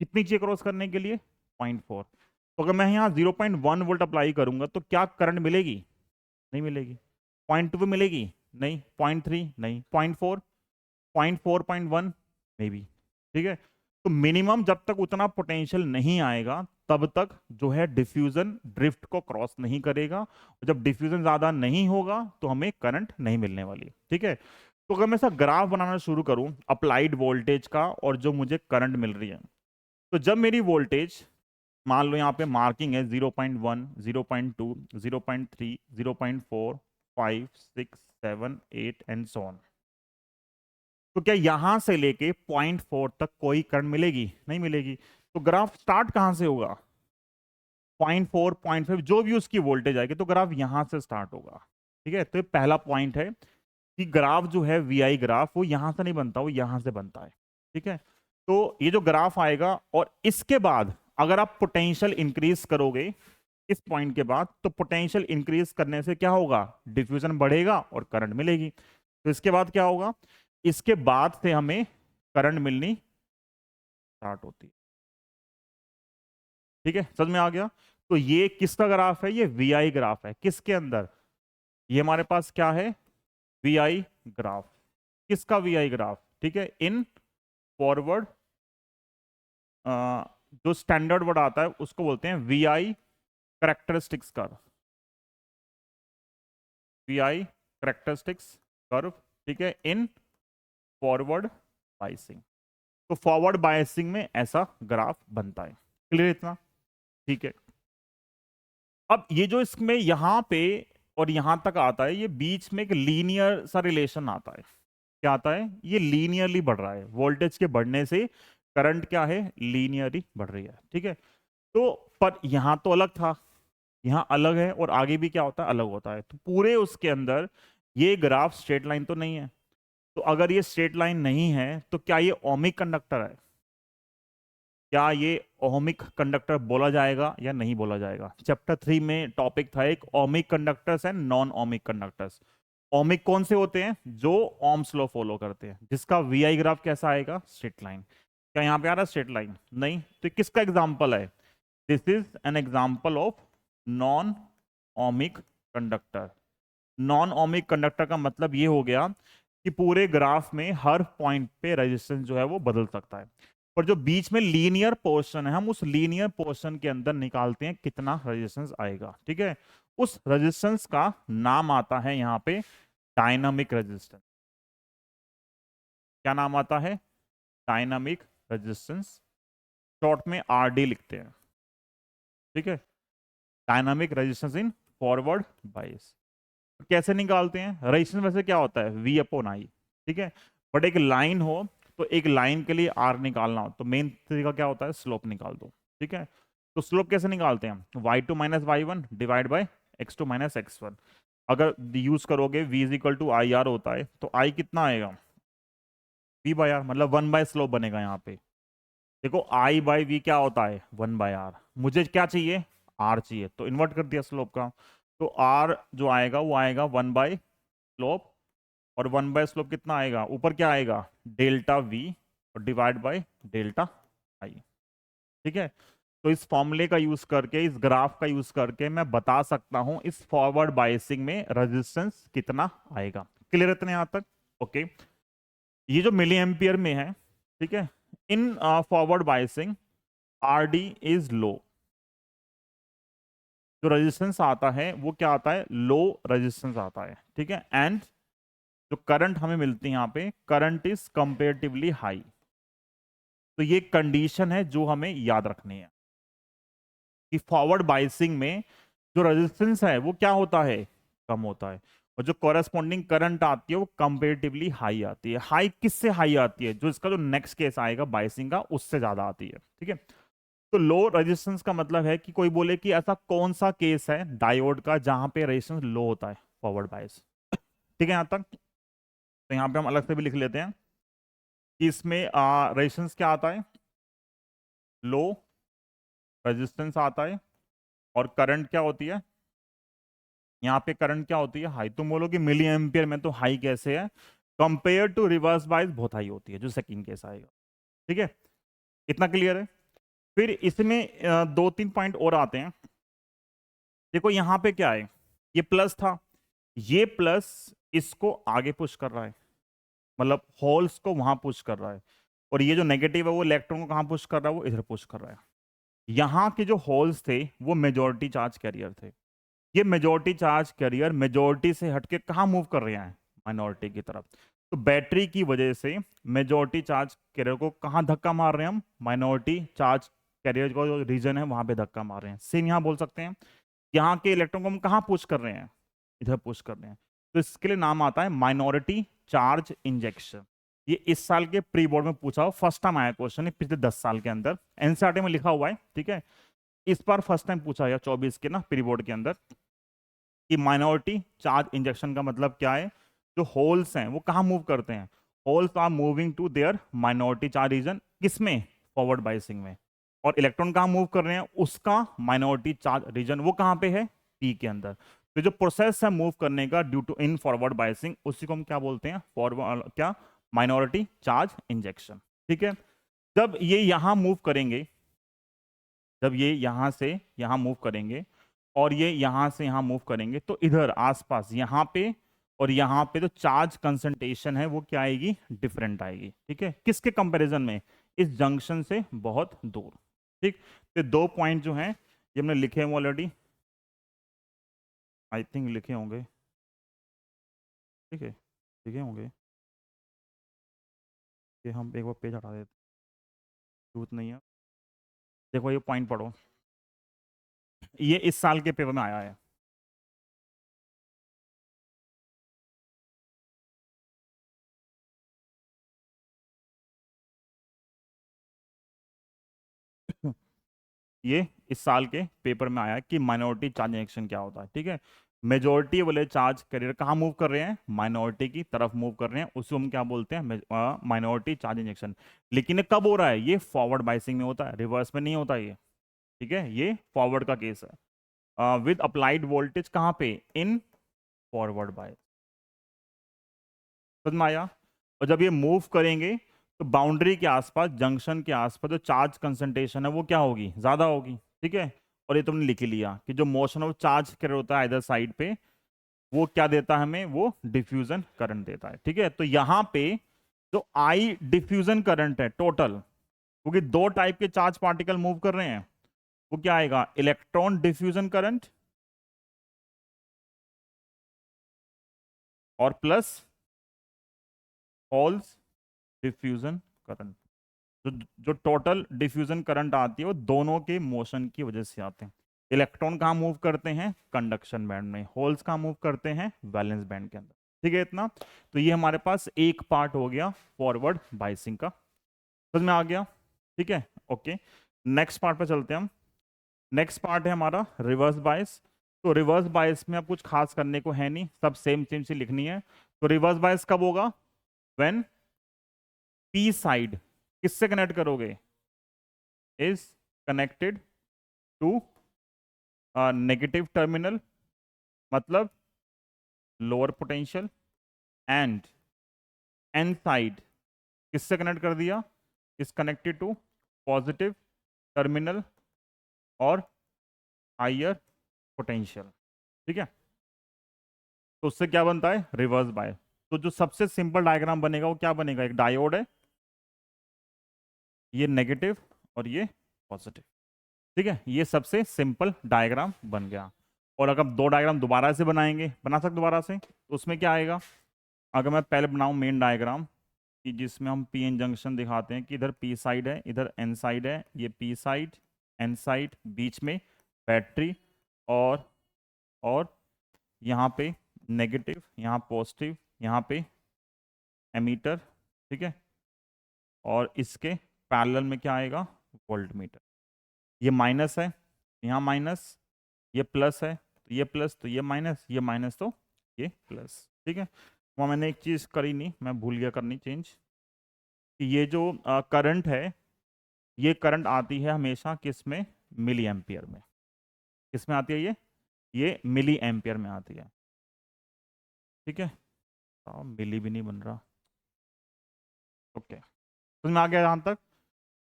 कितनी चाहिए क्रॉस करने के लिए, 0.4। तो अगर मैं यहाँ 0.1 वोल्ट अप्लाई करूंगा तो क्या करंट मिलेगी, नहीं मिलेगी। 0.2 पे मिलेगी, नहीं। 0.3 नहीं। 0.4, 0.4, 0.1 मे बी। ठीक है। तो मिनिमम जब तक उतना पोटेंशियल नहीं आएगा तब तक जो है डिफ्यूजन ड्रिफ्ट को क्रॉस नहीं करेगा। जब डिफ्यूजन ज्यादा नहीं होगा तो हमें करंट नहीं मिलने वाली। ठीक है। तो अगर मैं ऐसा ग्राफ बनाना शुरू करूं अप्लाइड वोल्टेज का और जो मुझे करंट मिल रही है, तो जब मेरी वोल्टेज मान लो यहाँ पे मार्किंग है 0.1, 0.2, 0.3, 0.4, 5, 6, 7, 8 एंड सो ऑन, तो क्या यहां से लेके 0.4 तक कोई करंट मिलेगी, नहीं मिलेगी। तो ग्राफ स्टार्ट कहां से होगा, 0.4, 0.5 जो भी उसकी वोल्टेज आएगी तो ग्राफ यहां से स्टार्ट होगा। ठीक है। तो ये पहला पॉइंट है कि ग्राफ जो है वीआई ग्राफ वो यहां से नहीं बनता, वो यहां से बनता है। ठीक है। तो ये जो ग्राफ आएगा और इसके बाद अगर आप पोटेंशियल इंक्रीज करोगे इस पॉइंट के बाद, तो पोटेंशियल इंक्रीज करने से क्या होगा, डिफ्यूजन बढ़ेगा और करंट मिलेगी। तो इसके बाद क्या होगा, इसके बाद से हमें करंट मिलनी स्टार्ट होती है। ठीक है, समझ में आ गया। तो ये किसका ग्राफ है, ये वीआई ग्राफ है। किसके अंदर, ये हमारे पास क्या है, वीआई ग्राफ। किसका वीआई ग्राफ, ठीक है, इन फॉरवर्ड जो स्टैंडर्ड वर्ड आता है उसको बोलते हैं VI characteristics curve, VI characteristics curve. ठीक है, इन फॉरवर्ड बायसिंग। तो फॉरवर्ड बायसिंग में ऐसा ग्राफ बनता है। क्लियर इतना, ठीक है। अब ये जो इसमें यहां पे और यहां तक आता है, ये बीच में एक लीनियर सा रिलेशन आता है। क्या आता है, ये लीनियरली बढ़ रहा है, वोल्टेज के बढ़ने से करंट क्या है, लीनियरली बढ़ रही है। ठीक है। तो पर यहां तो अलग था, यहाँ अलग है, और आगे भी क्या होता है, अलग होता है। तो पूरे उसके अंदर ये ग्राफ स्ट्रेट लाइन तो नहीं है। तो अगर ये स्ट्रेट लाइन नहीं है तो क्या ये ओमिक कंडक्टर है, क्या ये ओमिक कंडक्टर बोला जाएगा या नहीं बोला जाएगा। चैप्टर 3 में टॉपिक था एक, ohmic conductors and non ohmic conductors. Ohmic कौन से होते हैं, जो ओम्स लॉ फॉलो करते हैं, जिसका वीआई ग्राफ कैसा आएगा, स्ट्रेट लाइन। क्या यहाँ पे आ रहा है स्ट्रेट लाइन, नहीं। तो किसका एग्जाम्पल है, this is an example of non ohmic conductor. Non ohmic conductor का मतलब ये हो गया कि पूरे ग्राफ में हर पॉइंट पे रेजिस्टेंस जो है वो बदल सकता है, पर जो बीच में लीनियर पोर्शन है हम उस लीनियर पोर्शन के अंदर निकालते हैं कितना रेजिस्टेंस आएगा। ठीक है। उस रेजिस्टेंस का नाम आता है यहाँ पे डायनामिक रेजिस्टेंस। क्या नाम आता है, डायनामिक रेजिस्टेंस, शॉर्ट में आरडी लिखते हैं। ठीक है, dynamic resistance in forward bias. कैसे निकालते हैं, रेजिस्टेंस वैसे क्या होता है, वी अपॉन आई। ठीक है। बट एक लाइन हो तो एक लाइन के लिए आर निकालना हो तो मेन तरीका क्या होता है, स्लोप निकाल दो। ठीक है। तो स्लोप कैसे निकालते हैं, y2 minus Y one divide by x2 minus x1। अगर यूज करोगे v is equal to I R होता है, तो i कितना आएगा, v बाई आर, मतलब 1 बाय स्लोप बनेगा यहाँ पे। देखो i बाई v क्या होता है, 1 बाय आर। मुझे क्या चाहिए, r चाहिए, तो इन्वर्ट कर दिया स्लोप का। तो r जो आएगा वो आएगा 1 बाय स्लोप, और 1 बाय स्लोप कितना आएगा, ऊपर क्या आएगा, डेल्टा v और डिवाइड बाय डेल्टा आई। ठीक है। तो इस फॉर्मूले का यूज करके, इस ग्राफ का यूज करके मैं बता सकता हूं इस फॉरवर्ड बायसिंग में रेजिस्टेंस कितना आएगा। क्लियर है इतने यहां तक, ओके। ये जो मिली एम्पियर में है, ठीक है, इन forward biasing R D is low. जो रेजिस्टेंस आता है वो क्या आता है, लो रेजिस्टेंस आता है। ठीक है। एंड जो करंट हमें मिलती है यहाँ पे, करंट इज कंपेरेटिवली हाई। तो ये कंडीशन है जो हमें याद रखनी है कि फॉरवर्ड बायसिंग में जो रेजिस्टेंस है वो क्या होता है, कम होता है, और जो कॉरेस्पॉन्डिंग करंट आती है वो कंपेरेटिवली हाई आती है। हाई किससे हाई आती है, जो इसका जो नेक्स्ट केस आएगा बायसिंग का उससे ज्यादा आती है। ठीक है। तो लो रेजिस्टेंस का मतलब है कि कोई बोले कि ऐसा कौन सा केस है डायोड का जहां पे रेजिस्टेंस लो होता है, फॉरवर्ड बायस। ठीक है यहां तक। तो यहां पे हम अलग से भी लिख लेते हैं कि इसमें रेजिस्टेंस क्या आता है, लो रेजिस्टेंस आता है, और करंट क्या होती है, यहाँ पे करंट क्या होती है, हाई। तुम बोलोगे मिली एम्पियर में तो हाई कैसे है, कंपेयर टू रिवर्स बायस बहुत हाई होती है, जो सेकंड केस आएगा। ठीक है, इतना क्लियर है। फिर इसमें दो तीन पॉइंट और आते हैं। देखो यहाँ पे क्या है, ये प्लस था, ये प्लस इसको आगे पुश कर रहा है, मतलब होल्स को वहां पुश कर रहा है, और ये जो नेगेटिव है वो इलेक्ट्रॉन को कहां पुश कर रहा है, वो इधर पुश कर रहा है। यहाँ के जो होल्स थे वो मेजोरिटी चार्ज कैरियर थे। ये मेजोरिटी चार्ज कैरियर मेजोरिटी से हटके कहाँ मूव कर रहे हैं, माइनॉरिटी की तरफ। तो बैटरी की वजह से मेजोरिटी चार्ज कैरियर को कहाँ धक्का मार रहे हैं हम, माइनॉरिटी चार्ज कैरियर का जो रीजन है वहां पे धक्का मार रहे हैं। सेम यहाँ बोल सकते हैं, यहाँ के इलेक्ट्रॉन को हम कहाँ पुश कर रहे हैं, इधर पुश कर रहे हैं। तो इसके लिए नाम आता है माइनॉरिटी चार्ज इंजेक्शन। ये इस साल के प्री बोर्ड में पूछा हो, फर्स्ट टाइम आया क्वेश्चन है पिछले 10 साल के अंदर, एनसीईआरटी में लिखा हुआ है। ठीक है, इस बार फर्स्ट टाइम पूछा गया 24 के ना प्री बोर्ड के अंदर, कि माइनॉरिटी चार्ज इंजेक्शन का मतलब क्या है। जो होल्स हैं वो कहाँ मूव करते हैं, holes are moving to their minority charge region, किसमें, फॉरवर्ड बायसिंग में। और इलेक्ट्रॉन कहाँ मूव कर रहे हैं, उसका माइनॉरिटी चार्ज रीजन वो कहाँ पे है, पी के अंदर। तो जो प्रोसेस है मूव करने का due to in forward biasing, उसी को हम क्या बोलते हैं, फॉरवर्ड क्या, माइनॉरिटी चार्ज इंजेक्शन। ठीक है, जब ये यहां मूव करेंगे, जब ये यहां से यहां मूव करेंगे और ये यहां से यहां मूव करेंगे, तो इधर आसपास यहां पे और यहां पे जो चार्ज कंसंट्रेशन है वो क्या आएगी, डिफरेंट आएगी। ठीक है, किसके कंपैरिजन में, इस जंक्शन से बहुत दूर। ठीक, तो दो पॉइंट जो हैं ये हमने लिखे हैं ऑलरेडी, आई थिंक लिखे होंगे। ठीक है, लिखे होंगे, कि हम एक बार पेज हटा देते, जरूरत नहीं है। देखो ये पॉइंट पढ़ो, ये इस साल के पेपर में आया है। ये इस साल के पेपर में आया कि माइनॉरिटी चार्ज इंजेक्शन क्या होता है। ठीक है, मेजोरिटी वाले चार्ज कैरियर कहाँ मूव कर रहे हैं, माइनॉरिटी की तरफ मूव कर रहे हैं, उसको हम क्या बोलते हैं, माइनॉरिटी चार्ज इंजेक्शन। लेकिन ये कब हो रहा है, ये फॉरवर्ड बायसिंग में होता है, रिवर्स में नहीं होता ये। ठीक है, ये फॉरवर्ड का केस है, विद अप्लाइड वोल्टेज कहाँ पे, इन फॉरवर्ड बायस। समझ में आया। और जब ये मूव करेंगे तो बाउंड्री के आसपास, जंक्शन के आसपास जो चार्ज कंसंट्रेशन है वो क्या होगी, ज्यादा होगी। ठीक है, और ये तुमने लिख लिया कि जो मोशन ऑफ चार्ज कैरियर होता है इधर साइड पे, वो क्या देता है हमें, वो डिफ्यूजन करंट देता है। ठीक है, तो यहां पे जो आई डिफ्यूजन करंट है टोटल, क्योंकि दो टाइप के चार्ज पार्टिकल मूव कर रहे हैं, वो क्या आएगा, इलेक्ट्रॉन डिफ्यूजन करंट और प्लस होल्स डिफ्यूजन करंट। जो जो टोटल डिफ्यूजन करंट आती है वो दोनों के मोशन की वजह से आते हैं। इलेक्ट्रॉन कहाँ मूव करते हैं, कंडक्शन बैंड में, होल्स कहाँ मूव करते हैं, वैलेंस बैंड के अंदर। ठीक है, इतना। तो ये हमारे पास एक पार्ट हो गया फॉरवर्ड बायसिंग का, समझ में आ गया। ठीक है, ओके, नेक्स्ट पार्ट पे चलते हैं हम। नेक्स्ट पार्ट है हमारा रिवर्स बायस। तो रिवर्स बायस में अब कुछ खास करने को है नहीं, सब सेम सेम सी लिखनी है। तो रिवर्स बायस कब होगा, व्हेन पी साइड किससे कनेक्ट करोगे, is connected to negative terminal, मतलब lower potential, and N side किससे कनेक्ट कर दिया, is connected to positive terminal और हायर पोटेंशियल। ठीक है, तो उससे क्या बनता है, रिवर्स बाय। तो जो सबसे सिंपल डायग्राम बनेगा वो क्या बनेगा, एक डायोड है, ये नेगेटिव और ये पॉजिटिव। ठीक है, ये सबसे सिंपल डायग्राम बन गया। और अगर दो डायग्राम दोबारा से बनाएंगे, बना सकते दोबारा से, तो उसमें क्या आएगा, अगर मैं पहले बनाऊं मेन डायग्राम, कि जिसमें हम पी एन जंक्शन दिखाते हैं कि इधर पी साइड है, इधर एन साइड है, ये पी साइड एन साइड, बीच में बैटरी, और यहाँ पे नेगेटिव, यहाँ पॉजिटिव, यहाँ पे एमीटर। ठीक है, और इसके पैरेलल में क्या आएगा, वोल्ट मीटर। ये माइनस है, यहाँ माइनस, ये प्लस है, तो ये प्लस, तो ये माइनस, ये माइनस, तो ये प्लस। ठीक है, वहाँ मैंने एक चीज़ करी नहीं, मैं भूल गया करनी चेंज, कि ये जो करंट है, ये करंट आती है हमेशा किस में, मिली एम्पियर में। किस में आती है ये मिली एम्पियर में आती है। ठीक है, मिली भी नहीं बन रहा। ओके, तो मैं आ गया यहां तक।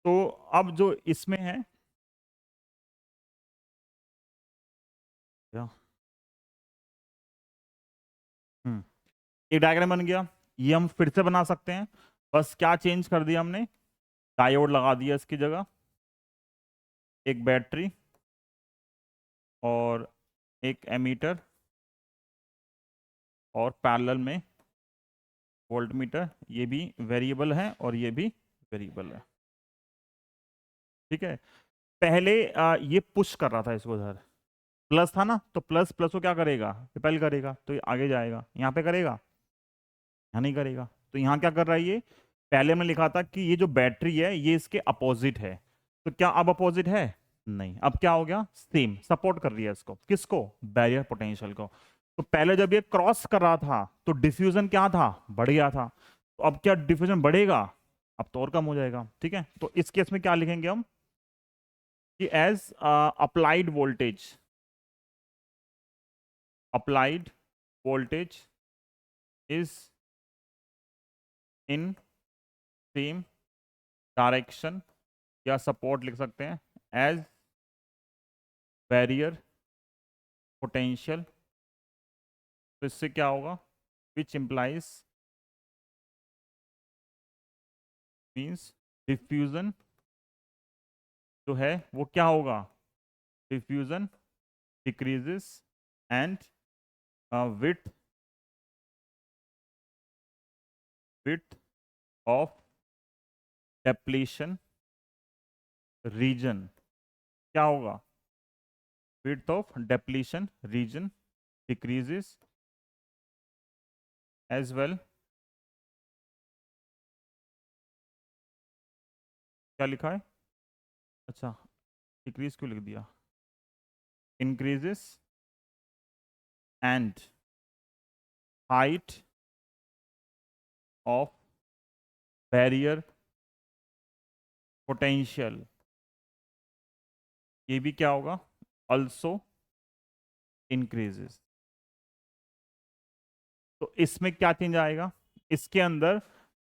तो अब जो इसमें है क्या, एक डायग्राम बन गया। ये हम फिर से बना सकते हैं, बस क्या चेंज कर दिया हमने, डायोड लगा दिया इसकी जगह, एक बैटरी और एक एमीटर और पैरेलल में वोल्टमीटर। ये भी वेरिएबल है और ये भी वेरिएबल है। ठीक है, पहले ये पुश कर रहा था इसको उधर, प्लस था ना, तो प्लस प्लस को क्या करेगा, रिपेल करेगा, तो ये आगे जाएगा। यहाँ पे करेगा, यहाँ नहीं करेगा। तो यहाँ क्या कर रहा है ये, पहले हमने लिखा था कि ये जो बैटरी है ये इसके अपोजिट है, तो क्या अब अपोजिट है, नहीं। अब क्या हो गया, सेम सपोर्ट कर रही है इसको, किसको, बैरियर पोटेंशियल को। तो पहले जब ये क्रॉस कर रहा था तो डिफ्यूजन क्या था, बढ़ गया था। तो अब क्या डिफ्यूजन बढ़ेगा, अब तो और कम हो जाएगा। ठीक है, तो इस केस में क्या लिखेंगे हम कि as applied voltage, applied voltage is in same direction, या सपोर्ट लिख सकते हैं एज बैरियर पोटेंशियल। तो इससे क्या होगा, विच इंप्लाइज मींस डिफ्यूजन जो है वो क्या होगा, diffusion decreases and width width of depletion region, क्या होगा, width of depletion region decreases as well. क्या लिखा है, अच्छा डिक्रीज क्यों लिख दिया, increases and height of barrier potential, ये भी क्या होगा, अल्सो इंक्रीजेस। तो इसमें क्या चेंज आएगा, इसके अंदर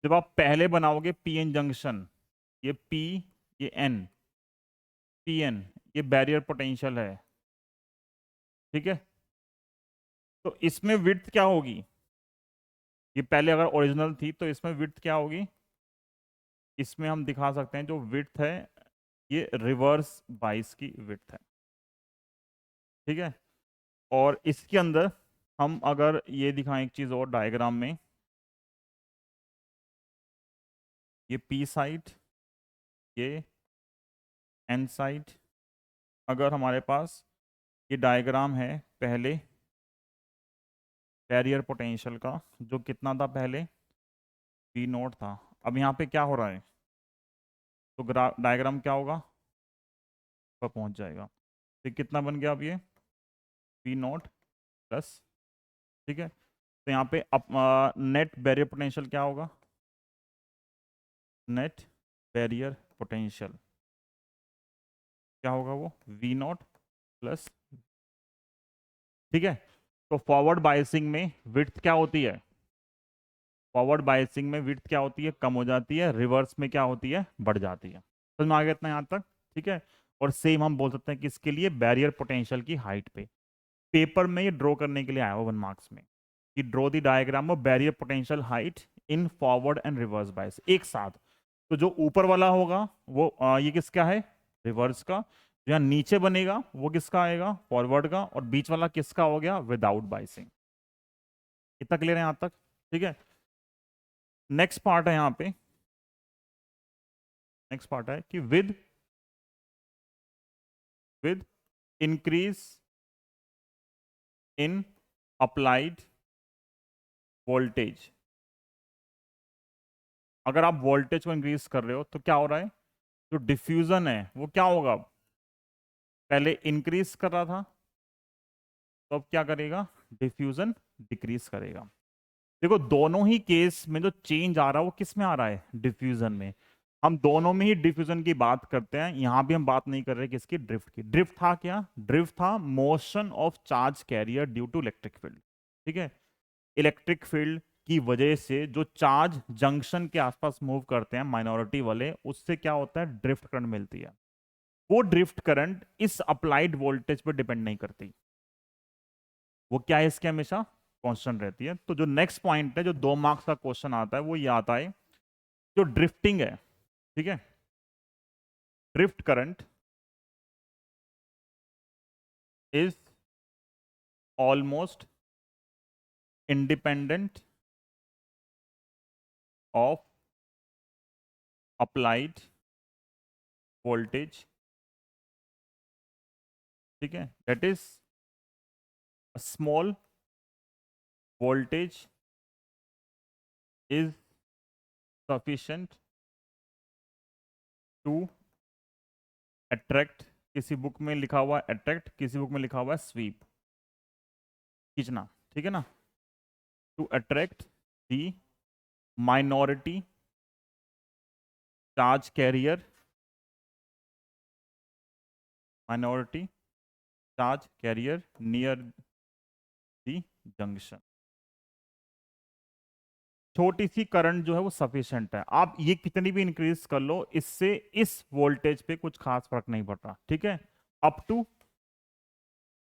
जब आप पहले बनाओगे पी एन जंक्शन, ये पी, ये एन, पी एन, ये बैरियर पोटेंशियल है। ठीक है, तो इसमें विड्थ क्या होगी, ये पहले अगर ओरिजिनल थी तो इसमें विड्थ क्या होगी, इसमें हम दिखा सकते हैं जो विड्थ है ये रिवर्स बाइस की विड्थ है। ठीक है, और इसके अंदर हम अगर ये दिखाएं एक चीज और डायग्राम में, ये पी साइड, ये एन साइड, अगर हमारे पास ये डायग्राम है पहले बैरियर पोटेंशियल का, जो कितना था पहले, पी नोट था। अब यहाँ पे क्या हो रहा है, तो डायग्राम क्या होगा, पर पहुंच जाएगा। तो कितना बन गया अब ये, पी नोट प्लस। ठीक है, तो यहाँ पे नेट बैरियर पोटेंशियल क्या होगा, नेट बैरियर पोटेंशियल क्या होगा, वो वी नॉट प्लस। ठीक है, तो फॉरवर्ड बायसिंग में विड्थ क्या होती है, फॉरवर्ड बायसिंग में विड्थ क्या होती है, कम हो जाती है, रिवर्स में क्या होती है, बढ़ जाती है। समझ में आ गया इतना यहाँ तक। ठीक है, और सेम हम बोल सकते हैं कि इसके लिए बैरियर पोटेंशियल की हाइट पे, पेपर में ये ड्रॉ करने के लिए आया हुआ 1 मार्क्स में, कि draw the diagram of barrier potential height in forward and reverse bias एक साथ। तो जो ऊपर वाला होगा वो ये किसका है, रिवर्स का। जो यहाँ नीचे बनेगा वो किसका आएगा, फॉरवर्ड का। और बीच वाला किसका हो गया, विदाउट बाइसिंग। इतना क्लियर है यहाँ तक। ठीक है, नेक्स्ट पार्ट है यहाँ पे, नेक्स्ट पार्ट है कि with increase in applied voltage, अगर आप वोल्टेज को इंक्रीज कर रहे हो तो क्या हो रहा है, जो डिफ्यूजन है वो क्या होगा, पहले इंक्रीज कर रहा था तो अब क्या करेगा, डिफ्यूजन डिक्रीज करेगा। देखो दोनों ही केस में जो चेंज आ रहा है वो किस में आ रहा है, डिफ्यूजन में। हम दोनों में ही डिफ्यूजन की बात करते हैं, यहां भी हम बात नहीं कर रहे किसकी, ड्रिफ्ट की। ड्रिफ्ट था क्या? ड्रिफ्ट था motion of charge carrier due to electric field. ठीक है, इलेक्ट्रिक फील्ड की वजह से जो चार्ज जंक्शन के आसपास मूव करते हैं माइनॉरिटी वाले, उससे क्या होता है, ड्रिफ्ट करंट मिलती है। वो ड्रिफ्ट करंट इस अप्लाइड वोल्टेज पर डिपेंड नहीं करती, वो क्या है इसके हमेशा कांस्टेंट रहती है। तो जो नेक्स्ट पॉइंट है, जो 2 मार्क्स का क्वेश्चन आता है, वो ये आता है, जो ड्रिफ्टिंग है, ठीक है, drift current is almost independent of applied voltage. ठीक है, that is small voltage is sufficient to attract, किसी बुक में लिखा हुआ है अट्रैक्ट, किसी बुक में लिखा हुआ है स्वीप, खींचना, ठीक है ना, to attract the minority charge carrier, minority charge carrier near the junction. छोटी सी करंट जो है वो सफिशिएंट है, आप ये कितनी भी इंक्रीज कर लो, इससे इस वोल्टेज पे कुछ खास फर्क नहीं पड़ता। ठीक है, अप टू,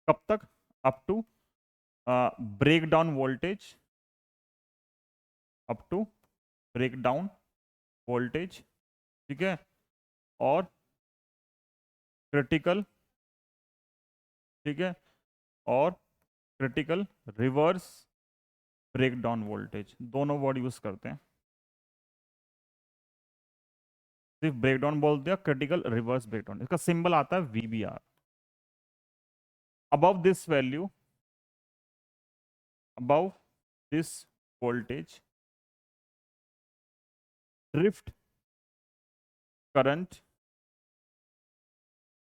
कब तक, up to break down voltage, up to break down voltage, ठीक है, और क्रिटिकल, ठीक है, और critical reverse break down voltage, दोनों वर्ड यूज करते हैं, सिर्फ ब्रेक डाउन बोल दिया, क्रिटिकल रिवर्स ब्रेक डाउन, इसका सिंबल आता है VBR। above this value, above this voltage, drift current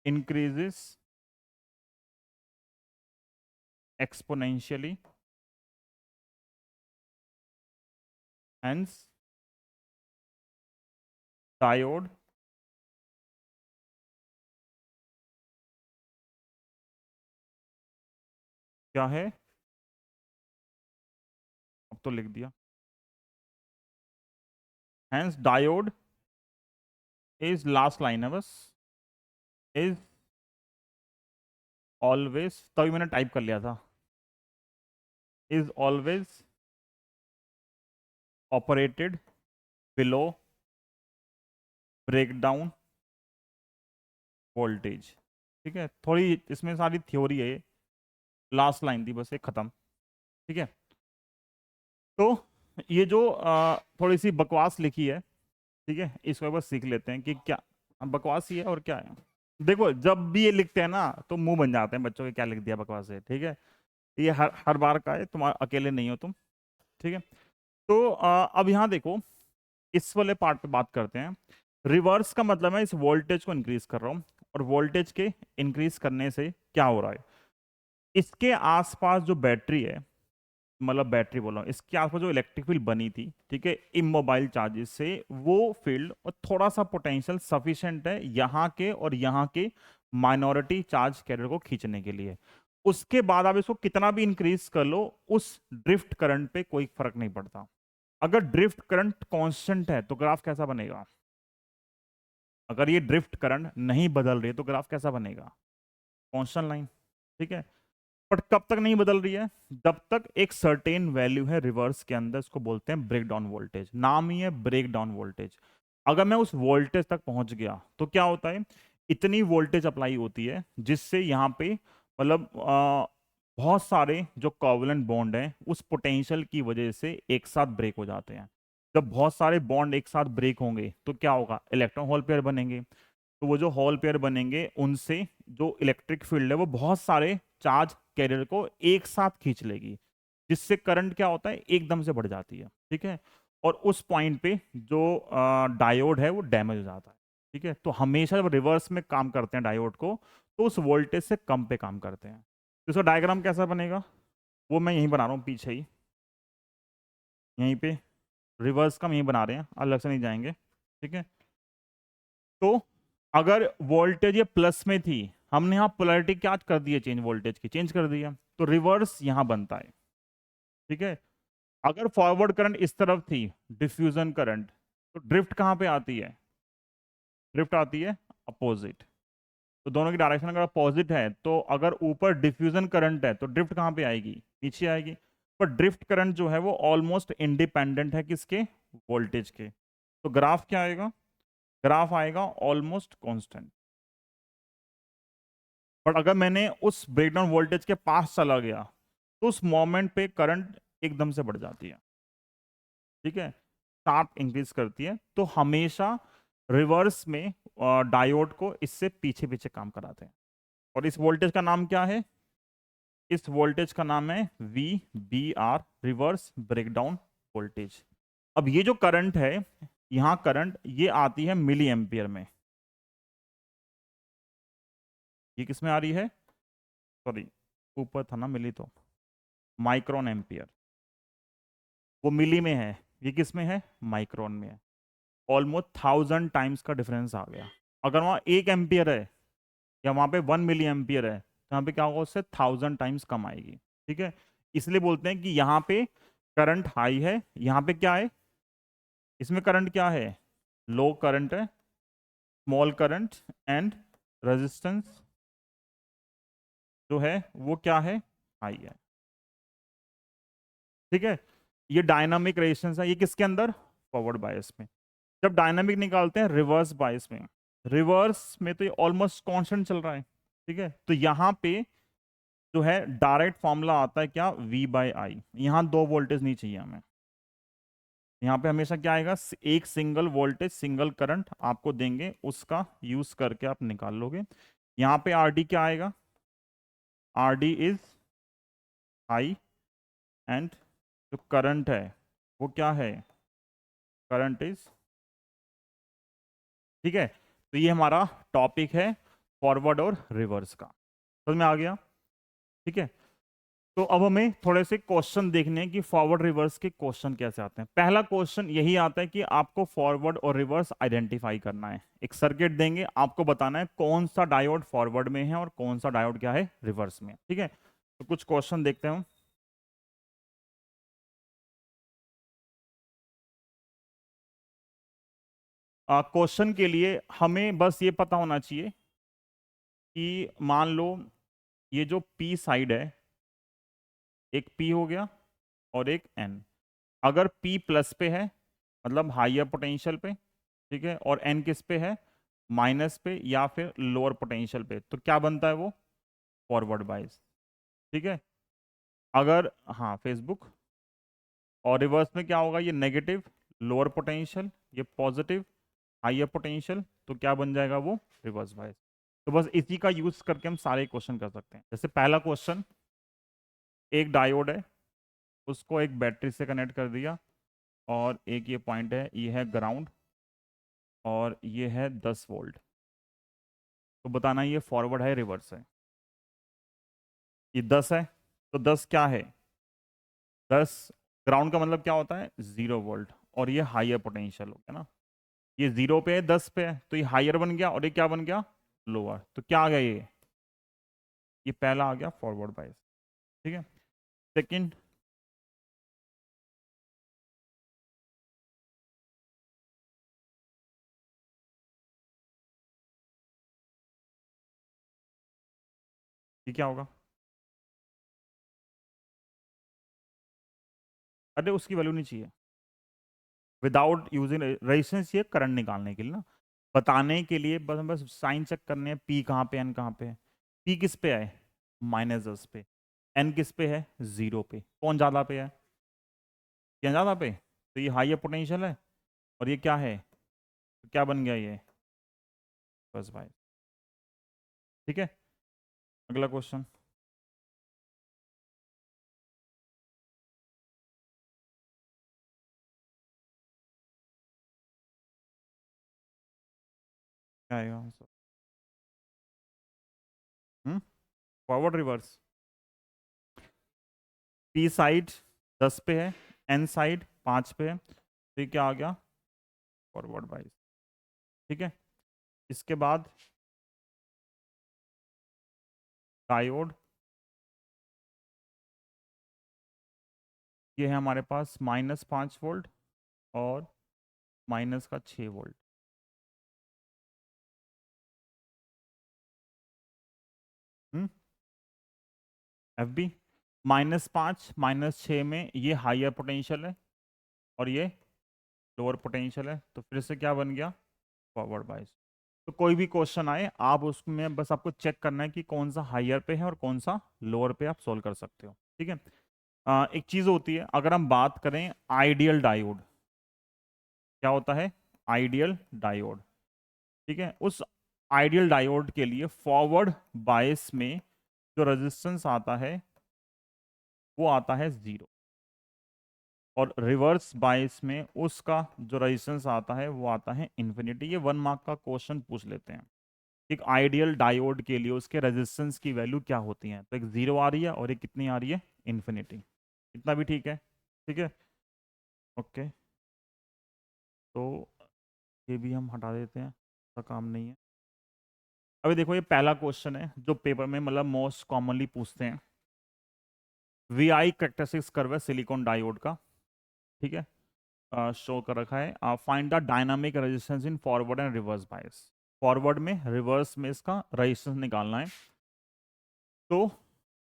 increases exponentially, hence diode क्या है, अब तो लिख दिया, hence diode is last line है बस, is always, तभी मैंने टाइप कर लिया था, is always operated below breakdown voltage। ठीक है, थोड़ी इसमें सारी थ्योरी है, लास्ट लाइन थी बस, एक खत्म। ठीक है, तो ये जो थोड़ी सी बकवास लिखी है, ठीक है, इसको बस सीख लेते हैं कि क्या बकवास ही है और क्या है। देखो जब भी ये लिखते हैं ना तो मुंह बन जाते हैं बच्चों के, क्या लिख दिया बकवास है। ठीक है, ये हर हर बार का है, तुम अकेले नहीं हो तुम। ठीक है, तो अब यहाँ देखो, इस वाले पार्ट पे बात करते हैं। रिवर्स का मतलब है इस वोल्टेज को इंक्रीज कर रहा हूँ, और वोल्टेज के इंक्रीज करने से क्या हो रहा है, इसके आसपास जो बैटरी है, मतलब बैटरी बोल रहा हूँ, इसके आसपास जो इलेक्ट्रिक फील्ड बनी थी, ठीक है, इमोबाइल चार्जेस से, वो फील्ड और थोड़ा सा पोटेंशियल सफिशिएंट है यहाँ के और यहाँ के माइनॉरिटी चार्ज कैरियर को खींचने के लिए। उसके बाद आप इसको कितना भी इंक्रीज कर लो, उस ड्रिफ्ट करंट पे कोई फर्क नहीं पड़ता। अगर ड्रिफ्ट करंट कांस्टेंट है तो ग्राफ कैसा बनेगा, अगर ये ड्रिफ्ट करंट नहीं बदल रही है तो ग्राफ कैसा बनेगा, कांस्टेंट लाइन। ठीक है, बट कब तक नहीं बदल रही है, जब तक एक सर्टेन वैल्यू है रिवर्स के अंदर, इसको बोलते हैं ब्रेक डाउन वोल्टेज, नाम ही है ब्रेक डाउन वोल्टेज। अगर मैं उस वोल्टेज तक पहुंच गया तो क्या होता है, इतनी वोल्टेज अप्लाई होती है जिससे यहाँ पे मतलब बहुत सारे जो कोवलेंट बॉन्ड हैं उस पोटेंशियल की वजह से एक साथ ब्रेक हो जाते हैं। जब बहुत सारे बॉन्ड एक साथ ब्रेक होंगे तो क्या होगा, इलेक्ट्रॉन होल पेयर बनेंगे, तो वो जो होल पेयर बनेंगे उनसे जो इलेक्ट्रिक फील्ड है वो बहुत सारे चार्ज कैरियर को एक साथ खींच लेगी, जिससे करंट क्या होता है, एकदम से बढ़ जाती है। ठीक है, और उस पॉइंट पे जो डायोड है वो डैमेज हो जाता है। ठीक है, तो हमेशा जब रिवर्स में काम करते हैं डायोड को, तो उस वोल्टेज से कम पे काम करते हैं। तो इसका डायग्राम कैसा बनेगा, वो मैं यहीं बना रहा हूँ पीछे ही, यहीं पे रिवर्स का हम यहीं बना रहे हैं, अलग से नहीं जाएंगे। ठीक है, तो अगर वोल्टेज ये प्लस में थी, हमने यहाँ पोलैरिटी क्या कर दी है, चेंज वोल्टेज की चेंज कर दिया, तो रिवर्स यहाँ बनता है। ठीक है, अगर फॉरवर्ड करंट इस तरफ थी, डिफ्यूजन करंट, तो ड्रिफ्ट कहाँ पे आती है, ड्रिफ्ट आती है अपोजिट। तो दोनों की डायरेक्शन अगर अपोजिट है, तो अगर ऊपर डिफ्यूजन करंट है तो ड्रिफ्ट कहाँ पे आएगी, नीचे आएगी। पर ड्रिफ्ट करंट जो है वो ऑलमोस्ट इंडिपेंडेंट है किसके, वोल्टेज के। तो ग्राफ क्या आएगा, ग्राफ आएगा ऑलमोस्ट कांस्टेंट। बट अगर मैंने उस ब्रेकडाउन वोल्टेज के पास चला गया, तो उस मोमेंट पे करंट एकदम से बढ़ जाती है। ठीक है, शार्प इंक्रीज करती है। तो हमेशा रिवर्स में डायोड को इससे पीछे पीछे काम कराते हैं। और इस वोल्टेज का नाम क्या है, इस वोल्टेज का नाम है VBR, रिवर्स ब्रेकडाउन वोल्टेज। अब ये जो करंट है, यहां करंट ये आती है मिली एम्पियर में, ये किस में आ रही है, सॉरी ऊपर था ना मिली, तो माइक्रोन एम्पियर, वो मिली में है, ये किस में है, माइक्रोन में है। ऑलमोस्ट 1000 टाइम्स का डिफरेंस आ गया। अगर वहां 1 एम्पियर है या वहां पे 1 मिली एम्पियर है, तो यहाँ पे क्या होगा, उससे 1000 टाइम्स कम आएगी। ठीक है, इसलिए बोलते हैं कि यहाँ पे करंट हाई है, यहाँ पे क्या है, इसमें करंट क्या है, लो करंट है, स्मॉल करंट, एंड रेजिस्टेंस जो है वो क्या है, हाई है। ठीक है, ये डायनामिक रेजिस्टेंस है, ये किसके अंदर, फॉरवर्ड बायस में। जब डायनामिक निकालते हैं रिवर्स बायस में, रिवर्स में तो ये ऑलमोस्ट कांस्टेंट चल रहा है। ठीक है, तो यहाँ पे जो है डायरेक्ट फॉर्मूला आता है क्या, V/I। यहाँ दो वोल्टेज नहीं चाहिए हमें, यहाँ पे हमेशा क्या आएगा, एक सिंगल वोल्टेज सिंगल करंट आपको देंगे, उसका यूज करके आप निकाल लोगे। यहाँ पे RD क्या आएगा, RD इज हाई, एंड जो करंट है वो क्या है, करंट इज, ठीक है। तो ये हमारा टॉपिक है फॉरवर्ड और रिवर्स का, समझ में आ गया। ठीक है, तो अब हमें थोड़े से क्वेश्चन देखने हैं कि फॉरवर्ड रिवर्स के क्वेश्चन कैसे आते हैं। पहला क्वेश्चन यही आता है कि आपको फॉरवर्ड और रिवर्स आइडेंटिफाई करना है। एक सर्किट देंगे, आपको बताना है कौन सा डायोड फॉरवर्ड में है और कौन सा डायोड क्या है, रिवर्स में। ठीक है, तो कुछ क्वेश्चन देखते हैं। क्वेश्चन के लिए हमें बस ये पता होना चाहिए कि मान लो ये जो P साइड है, एक P हो गया और एक N। अगर P प्लस पे है मतलब हाइयर पोटेंशियल पे, ठीक है, और N किस पे है, माइनस पे या फिर लोअर पोटेंशियल पे, तो क्या बनता है वो, फॉरवर्ड बायस। ठीक है, अगर हाँ फेसबुक, और रिवर्स में क्या होगा, ये नेगेटिव लोअर पोटेंशियल, ये पॉजिटिव हाइयर पोटेंशियल, तो क्या बन जाएगा वो, रिवर्स बायस। तो बस इसी का यूज करके हम सारे क्वेश्चन कर सकते हैं। जैसे पहला क्वेश्चन, एक डायोड है, उसको एक बैटरी से कनेक्ट कर दिया, और एक ये पॉइंट है, ये है ग्राउंड, और ये है 10 वोल्ट। तो बताना ये फॉरवर्ड है रिवर्स है। ये 10 है, तो 10 क्या है, 10 ग्राउंड का मतलब क्या होता है, 0 वोल्ट, और ये हाइयर पोटेंशियल हो गया ना, ये 0 पे है 10 पे है, तो ये हाइयर बन गया, और ये क्या बन गया, लोअर। तो क्या आ गया ये पहला आ गया फॉरवर्ड बायस। ठीक है, सेकंड, ये क्या होगा, अरे उसकी वैल्यू नहीं चाहिए, विदाउट यूजिंग रेजिस्टेंस, ये करंट निकालने के लिए ना, बताने के लिए बस बस साइन चेक करने हैं, P कहाँ पे, N कहाँ पे है। P किस पे है, -10 पे, N किस पे है, 0 पे, कौन ज़्यादा पे है, क्या ज़्यादा पे, तो ये हाई पोटेंशियल है, और ये क्या है, तो क्या बन गया ये, बस भाई। ठीक है, अगला क्वेश्चन क्या आएगा, फॉरवर्ड रिवर्स, P साइड 10 पे है, N साइड 5 पे है, तो ये क्या आ गया, फॉरवर्ड बाइस। ठीक है, इसके बाद डायोड, ये है हमारे पास -5 वोल्ट और -6 वोल्ट। एफ बी -5 -6 में ये हायर पोटेंशियल है और ये लोअर पोटेंशियल है, तो फिर से क्या बन गया, फॉरवर्ड बायस। तो कोई भी क्वेश्चन आए आप उसमें बस आपको चेक करना है कि कौन सा हायर पे है और कौन सा लोअर पे, आप सोल्व कर सकते हो। ठीक है। एक चीज होती है, अगर हम बात करें आइडियल डायोड, क्या होता है आइडियल डायोड, ठीक है, उस आइडियल डायोड के लिए फॉरवर्ड बायस में जो रेजिस्टेंस आता है वो आता है 0, और रिवर्स बायस में उसका जो रेजिस्टेंस आता है वो आता है इन्फिनिटी। ये 1 मार्क का क्वेश्चन पूछ लेते हैं। एक आइडियल डायोड के लिए उसके रेजिस्टेंस की वैल्यू क्या होती है, तो एक 0 आ रही है और एक कितनी आ रही है, इन्फिनिटी। इतना भी ठीक है, ठीक है, ओके। तो ये भी हम हटा देते हैं, इसका काम नहीं है। अभी देखो ये पहला क्वेश्चन है जो पेपर में मतलब मोस्ट कॉमनली पूछते हैं। वी आई करेक्टरिस्टिक्स कर्व है सिलिकॉन डायोड का, ठीक है, शो कर रखा है। Find the dynamic resistance in forward and reverse bias. Forward में रिवर्स में इसका रेजिस्टेंस निकालना है। तो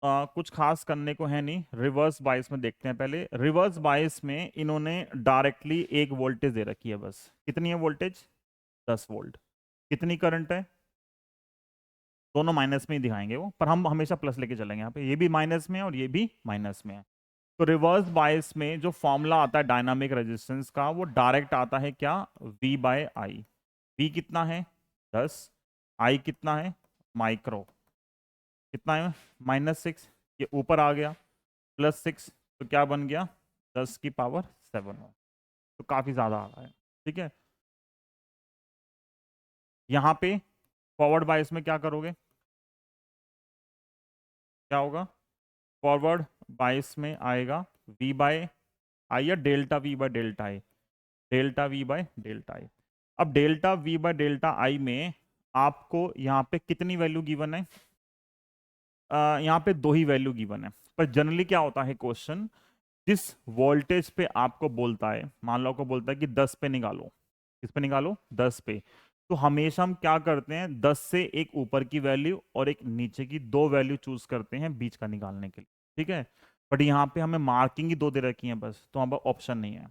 कुछ खास करने को है नहीं, रिवर्स बायस में देखते हैं। पहले रिवर्स बायस में इन्होंने डायरेक्टली एक वोल्टेज दे रखी है, बस कितनी है वोल्टेज, 10 वोल्ट। कितनी करंट है, दोनों माइनस में ही दिखाएंगे वो, पर हम हमेशा प्लस लेके चलेंगे। यहाँ पे ये भी माइनस में है और ये भी माइनस में है। तो रिवर्स बायस में जो फॉर्मूला आता है डायनामिक रेजिस्टेंस का, वो डायरेक्ट आता है क्या, V बाय आई। V कितना है 10, I कितना है माइक्रो, कितना है -6, ये ऊपर आ गया +6, तो क्या बन गया 10⁻7। तो काफी ज्यादा आ रहा है, ठीक है। यहाँ पे फॉरवर्ड बायस में क्या करोगे, क्या होगा, फॉरवर्ड बायस में आएगा V बाय आई या delta V by delta I, delta V by delta I. अब delta V by delta I में आपको यहाँ पे कितनी वैल्यू गिवन है, यहाँ पे 2 ही वैल्यू गिवन है। पर जनरली क्या होता है क्वेश्चन, जिस वोल्टेज पे आपको बोलता है, मान लो आपको बोलता है कि 10 पे निकालो, किस पे निकालो 10 पे, तो हमेशा हम क्या करते हैं 10 से एक ऊपर की वैल्यू और एक नीचे की, 2 वैल्यू चूज करते हैं बीच का निकालने के लिए, ठीक है। बट यहाँ पे हमें मार्किंग ही 2 दे रखी है बस, तो हमारा ऑप्शन नहीं है।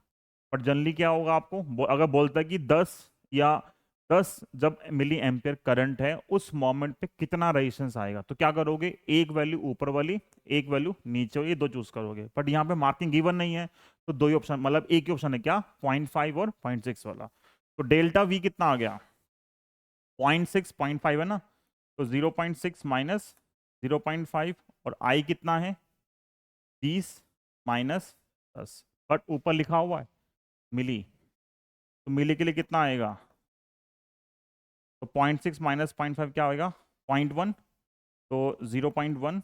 बट जनरली क्या होगा आपको अगर बोलता है कि 10 या 10 जब मिली एम्पियर करंट है उस मोमेंट पे कितना रेजिस्टेंस आएगा, तो क्या करोगे, एक वैल्यू ऊपर वाली एक वैल्यू नीचे, ये 2 चूज करोगे। बट यहाँ पे मार्किंग गिवन नहीं है, तो 2 ही ऑप्शन, मतलब एक ही ऑप्शन है क्या, 0.5 और 0.6 वाला। तो डेल्टा वी कितना आ गया 0.6, 0.5 है ना, तो 0.6 माइनस 0.5, और आई कितना है 20 -10, बट ऊपर लिखा हुआ है मिली, तो मिली के लिए कितना आएगा, तो 0.6 माइनस 0.5 क्या होगा 0.1, तो 0.1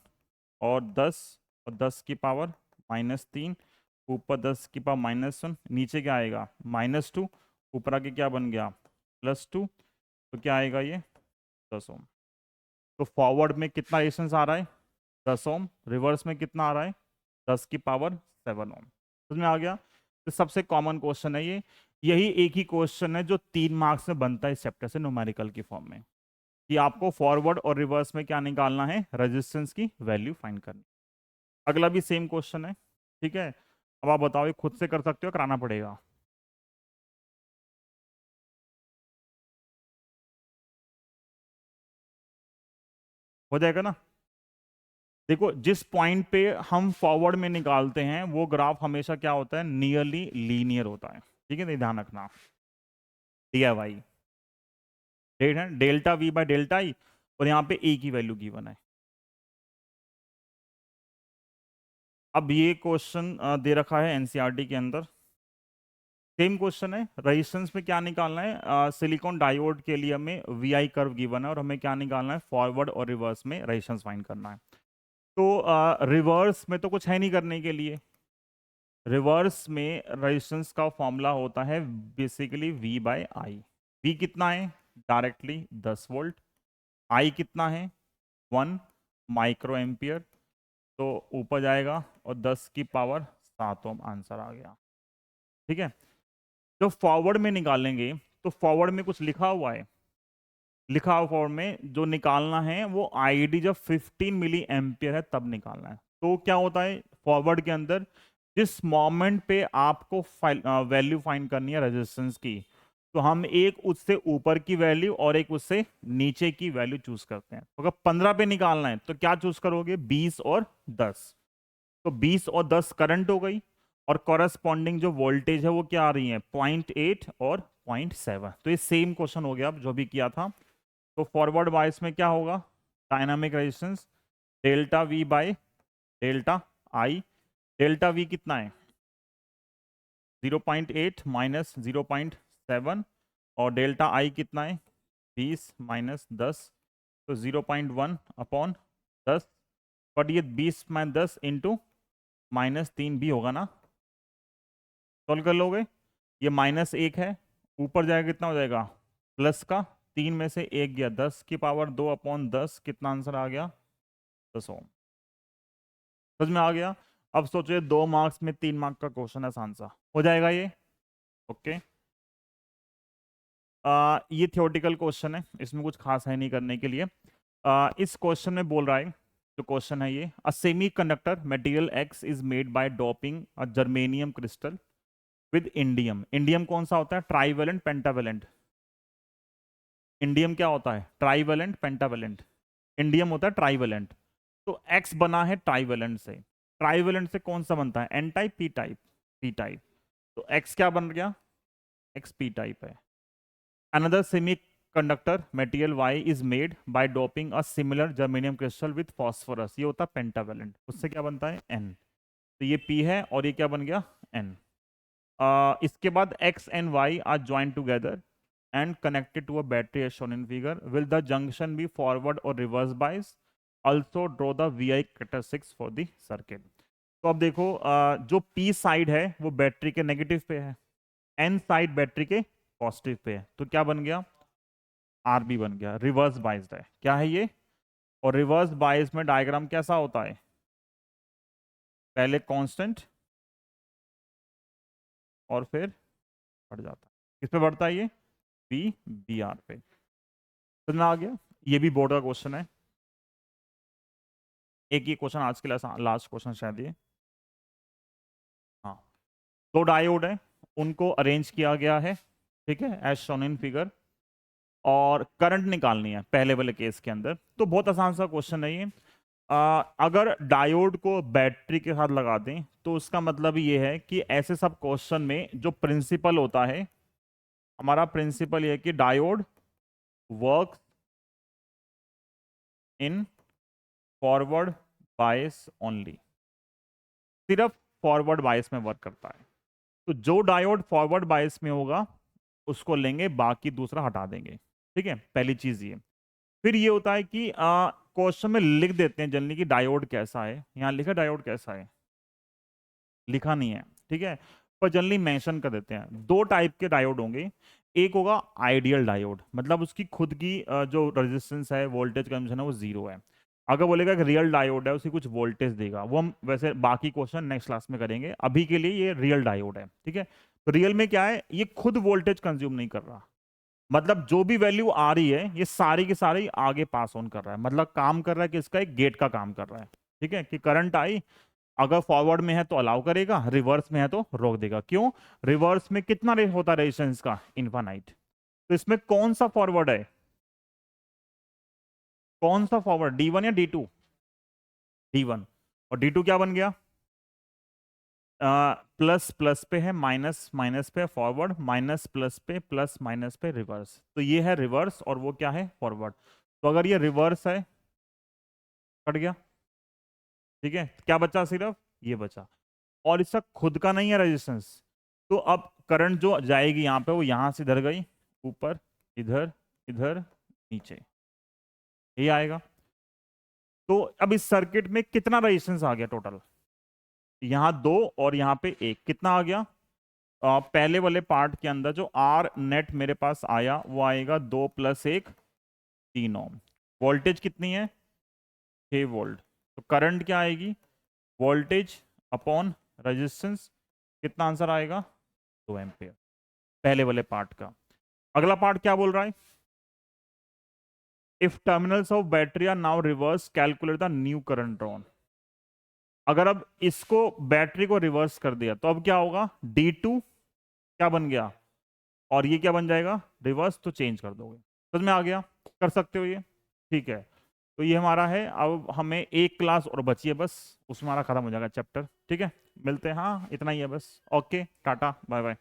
और 10, और 10 की पावर -3, ऊपर 10 की पावर -1, नीचे क्या आएगा -2, ऊपर आके क्या बन गया +2, तो क्या आएगा ये 10 ओम। तो फॉरवर्ड में कितना रेजिस्टेंस आ रहा है 10 ओम, रिवर्स में कितना आ रहा है 10 की पावर 7 ओम। समझ में आ गया। तो सबसे कॉमन क्वेश्चन है ये, यही एक ही क्वेश्चन है जो 3 मार्क्स में बनता है इस चैप्टर से न्यूमेरिकल की फॉर्म में, कि आपको फॉरवर्ड और रिवर्स में क्या निकालना है, रेजिस्टेंस की वैल्यू फाइंड करनी। अगला भी सेम क्वेश्चन है, ठीक है। अब आप बताओ ये खुद से कर सकते हो, कराना पड़ेगा, हो जाएगा ना। देखो जिस पॉइंट पे हम फॉरवर्ड में निकालते हैं वो ग्राफ हमेशा क्या होता है, नियरली लीनियर होता है, ठीक है, तो ध्यान रखना। दिया भाई डेट है डेल्टा वी बाय डेल्टा आई, और यहाँ पे ए की वैल्यू गिवन है। अब ये क्वेश्चन दे रखा है एनसीईआरटी के अंदर, सेम क्वेश्चन है, रेजिस्टेंस में क्या निकालना है, सिलिकॉन डायोड के लिए हमें वी आई कर्व गिवन है और हमें क्या निकालना है, फॉरवर्ड और रिवर्स में रेजिस्टेंस फाइंड करना है। तो रिवर्स में तो कुछ है नहीं करने के लिए, रिवर्स में रेजिस्टेंस का फॉर्मूला होता है basically V by I. V कितना है डायरेक्टली 10 वोल्ट, आई कितना है 1 माइक्रो एम्पियर, तो ऊपर जाएगा और 10 की पावर 7 ओम आंसर आ गया। ठीक है, जो फॉरवर्ड में निकालेंगे तो फॉरवर्ड में कुछ लिखा हुआ है, लिखा हुआ फॉरवर्ड में जो निकालना है वो आईडी जब 15 मिली एम्पियर है तब निकालना है। तो क्या होता है फॉरवर्ड के अंदर, जिस मोमेंट पे आपको वैल्यू फाइंड करनी है रेजिस्टेंस की, तो हम एक उससे ऊपर की वैल्यू और एक उससे नीचे की वैल्यू चूज करते हैं। तो अगर 15 पे निकालना है तो क्या चूज करोगे, 20 और 10। तो 20 और 10 करंट हो गई, और कॉरेस्पॉन्डिंग जो वोल्टेज है वो क्या आ रही है 0.8 और 0.7। तो ये सेम क्वेश्चन हो गया जो भी किया था। तो फॉरवर्ड बायस में क्या होगा, dynamic resistance delta we bye delta I. Delta we कितना है 0.8 माइनस 0.7, और डेल्टा आई कितना है 20 माइनस 10, तो 0.1 अपॉन 10। बट ये 20 माइनस 10 इंटू -3 भी होगा ना, सॉल्व कर लोगे। ये -1 है, ऊपर जाएगा कितना हो जाएगा प्लस का, 3 में से 1 गया, 10 की पावर 2 अपॉन 10, कितना आंसर आ गया 10 ओम। समझ में आ गया। अब सोचिए 2 मार्क्स में 3 मार्क का क्वेश्चन है, आंसर हो जाएगा ये। ओके, ये थियोरेटिकल क्वेश्चन है, इसमें कुछ खास है नहीं करने के लिए। इस क्वेश्चन में बोल रहा है, जो क्वेश्चन है ये, a semi conductor material x is made by doping a germanium crystal with indium. Indium कौन सा होता है, ट्राइवेलेंट पेंटावेलेंट। इंडियम क्या होता है, ट्राइवेलेंट पेंटावेलेंट। इंडियम होता है ट्राइवेलेंट। तो एक्स बना है ट्राइवेलेंट से, ट्राइवेलेंट से कौन सा बनता है N type P type, P type. तो एक्स क्या बन गया, एक्स पी टाइप है। Another semiconductor material Y is made by doping a similar germanium crystal with phosphorus, ये होता है पेंटावेलेंट, उससे क्या बनता है एन। तो ये पी है और ये क्या बन गया एन। इसके बाद x and y are joined together and connected to a battery as shown in figure. Will the junction be forward or reverse bias? Also draw the VI characteristics for the circuit. तो अब देखो जो P साइड है वो बैटरी के नेगेटिव पे है, N साइड बैटरी के पॉजिटिव पे है, तो क्या बन गया RB बन गया, रिवर्स बाइस्ड है। क्या है ये, और रिवर्स बाइस में डायग्राम कैसा होता है, पहले कांस्टेंट और फिर बढ़ जाता है। किस पे बढ़ता है ये, बी आर पे। समझ में आ गया। ये भी बोर्ड का क्वेश्चन है, एक ये क्वेश्चन आज के लास्ट क्वेश्चन शायद ये। हाँ, 2 डायोड है, उनको अरेंज किया गया है, ठीक है एज शोन इन फिगर, और करंट निकालनी है पहले वाले केस के अंदर। तो बहुत आसान सा क्वेश्चन है ये। अगर डायोड को बैटरी के साथ लगा दें तो उसका मतलब ये है कि ऐसे सब क्वेश्चन में जो प्रिंसिपल होता है, हमारा प्रिंसिपल ये है कि diode work in forward bias only, सिर्फ फॉरवर्ड बायस में वर्क करता है। तो जो डायोड फॉरवर्ड बायस में होगा उसको लेंगे, बाकी दूसरा हटा देंगे। ठीक है, पहली चीज ये। फिर ये होता है कि क्वेश्चन में लिख देते हैं जनरली कि डायोड कैसा है, यहाँ लिखा डायोड कैसा है, लिखा नहीं है, ठीक है, पर जनरली मेंशन कर देते हैं। 2 टाइप के डायोड होंगे, एक होगा आइडियल डायोड, मतलब उसकी खुद की जो रेजिस्टेंस है, वोल्टेज कंजम्पशन है वो 0 है। अगर बोलेगा कि रियल डायोड है, उसे कुछ वोल्टेज देगा, वो हम वैसे बाकी क्वेश्चन नेक्स्ट क्लास में करेंगे, अभी के लिए ये रियल डायोड है। ठीक है, तो रियल में क्या है, ये खुद वोल्टेज कंज्यूम नहीं कर रहा, मतलब जो भी वैल्यू आ रही है ये सारी की सारी आगे पास ऑन कर रहा है, मतलब काम कर रहा है कि इसका एक गेट का काम कर रहा है। ठीक है, कि करंट आई, अगर फॉरवर्ड में है तो अलाउ करेगा, रिवर्स में है तो रोक देगा। क्यों, रिवर्स में कितना होता है रेजिस्टेंस का, इनफाइनाइट। तो इसमें कौन सा फॉरवर्ड है, कौन सा फॉरवर्ड, D1 या D2, D1। और D2 क्या बन गया, प्लस प्लस पे है, माइनस माइनस पे फॉरवर्ड, माइनस प्लस पे, प्लस माइनस पे रिवर्स। तो ये है रिवर्स और वो क्या है फॉरवर्ड। तो अगर ये रिवर्स है कट गया, ठीक है, क्या बचा सिर्फ ये बचा, और इसका खुद का नहीं है रेजिस्टेंस। तो अब करंट जो जाएगी यहाँ पे वो यहाँ से इधर गई, ऊपर, इधर, इधर, नीचे, ये आएगा। तो अब इस सर्किट में कितना रेजिस्टेंस आ गया टोटल, यहाँ 2 और यहाँ पे 1, कितना आ गया पहले वाले पार्ट के अंदर जो आर नेट मेरे पास आया वो आएगा 2 + 1 3 ओम। वोल्टेज कितनी है 6 वोल्ट। तो करंट क्या आएगी वोल्टेज अपॉन रेजिस्टेंस, कितना आंसर आएगा 2 एम्पियर पहले वाले पार्ट का। अगला पार्ट क्या बोल रहा है if terminals of battery are now reverse calculate the new current drawn. अगर अब इसको बैटरी को रिवर्स कर दिया तो अब क्या होगा D2 क्या बन गया और ये क्या बन जाएगा रिवर्स, तो चेंज कर दोगे। समझ में आ गया, कर सकते हो ये, ठीक है। तो ये हमारा है, अब हमें एक क्लास और बची है बस, उसमें हमारा खत्म हो जाएगा चैप्टर, ठीक है। मिलते हैं, हाँ इतना ही है बस, ओके टाटा बाय बाय।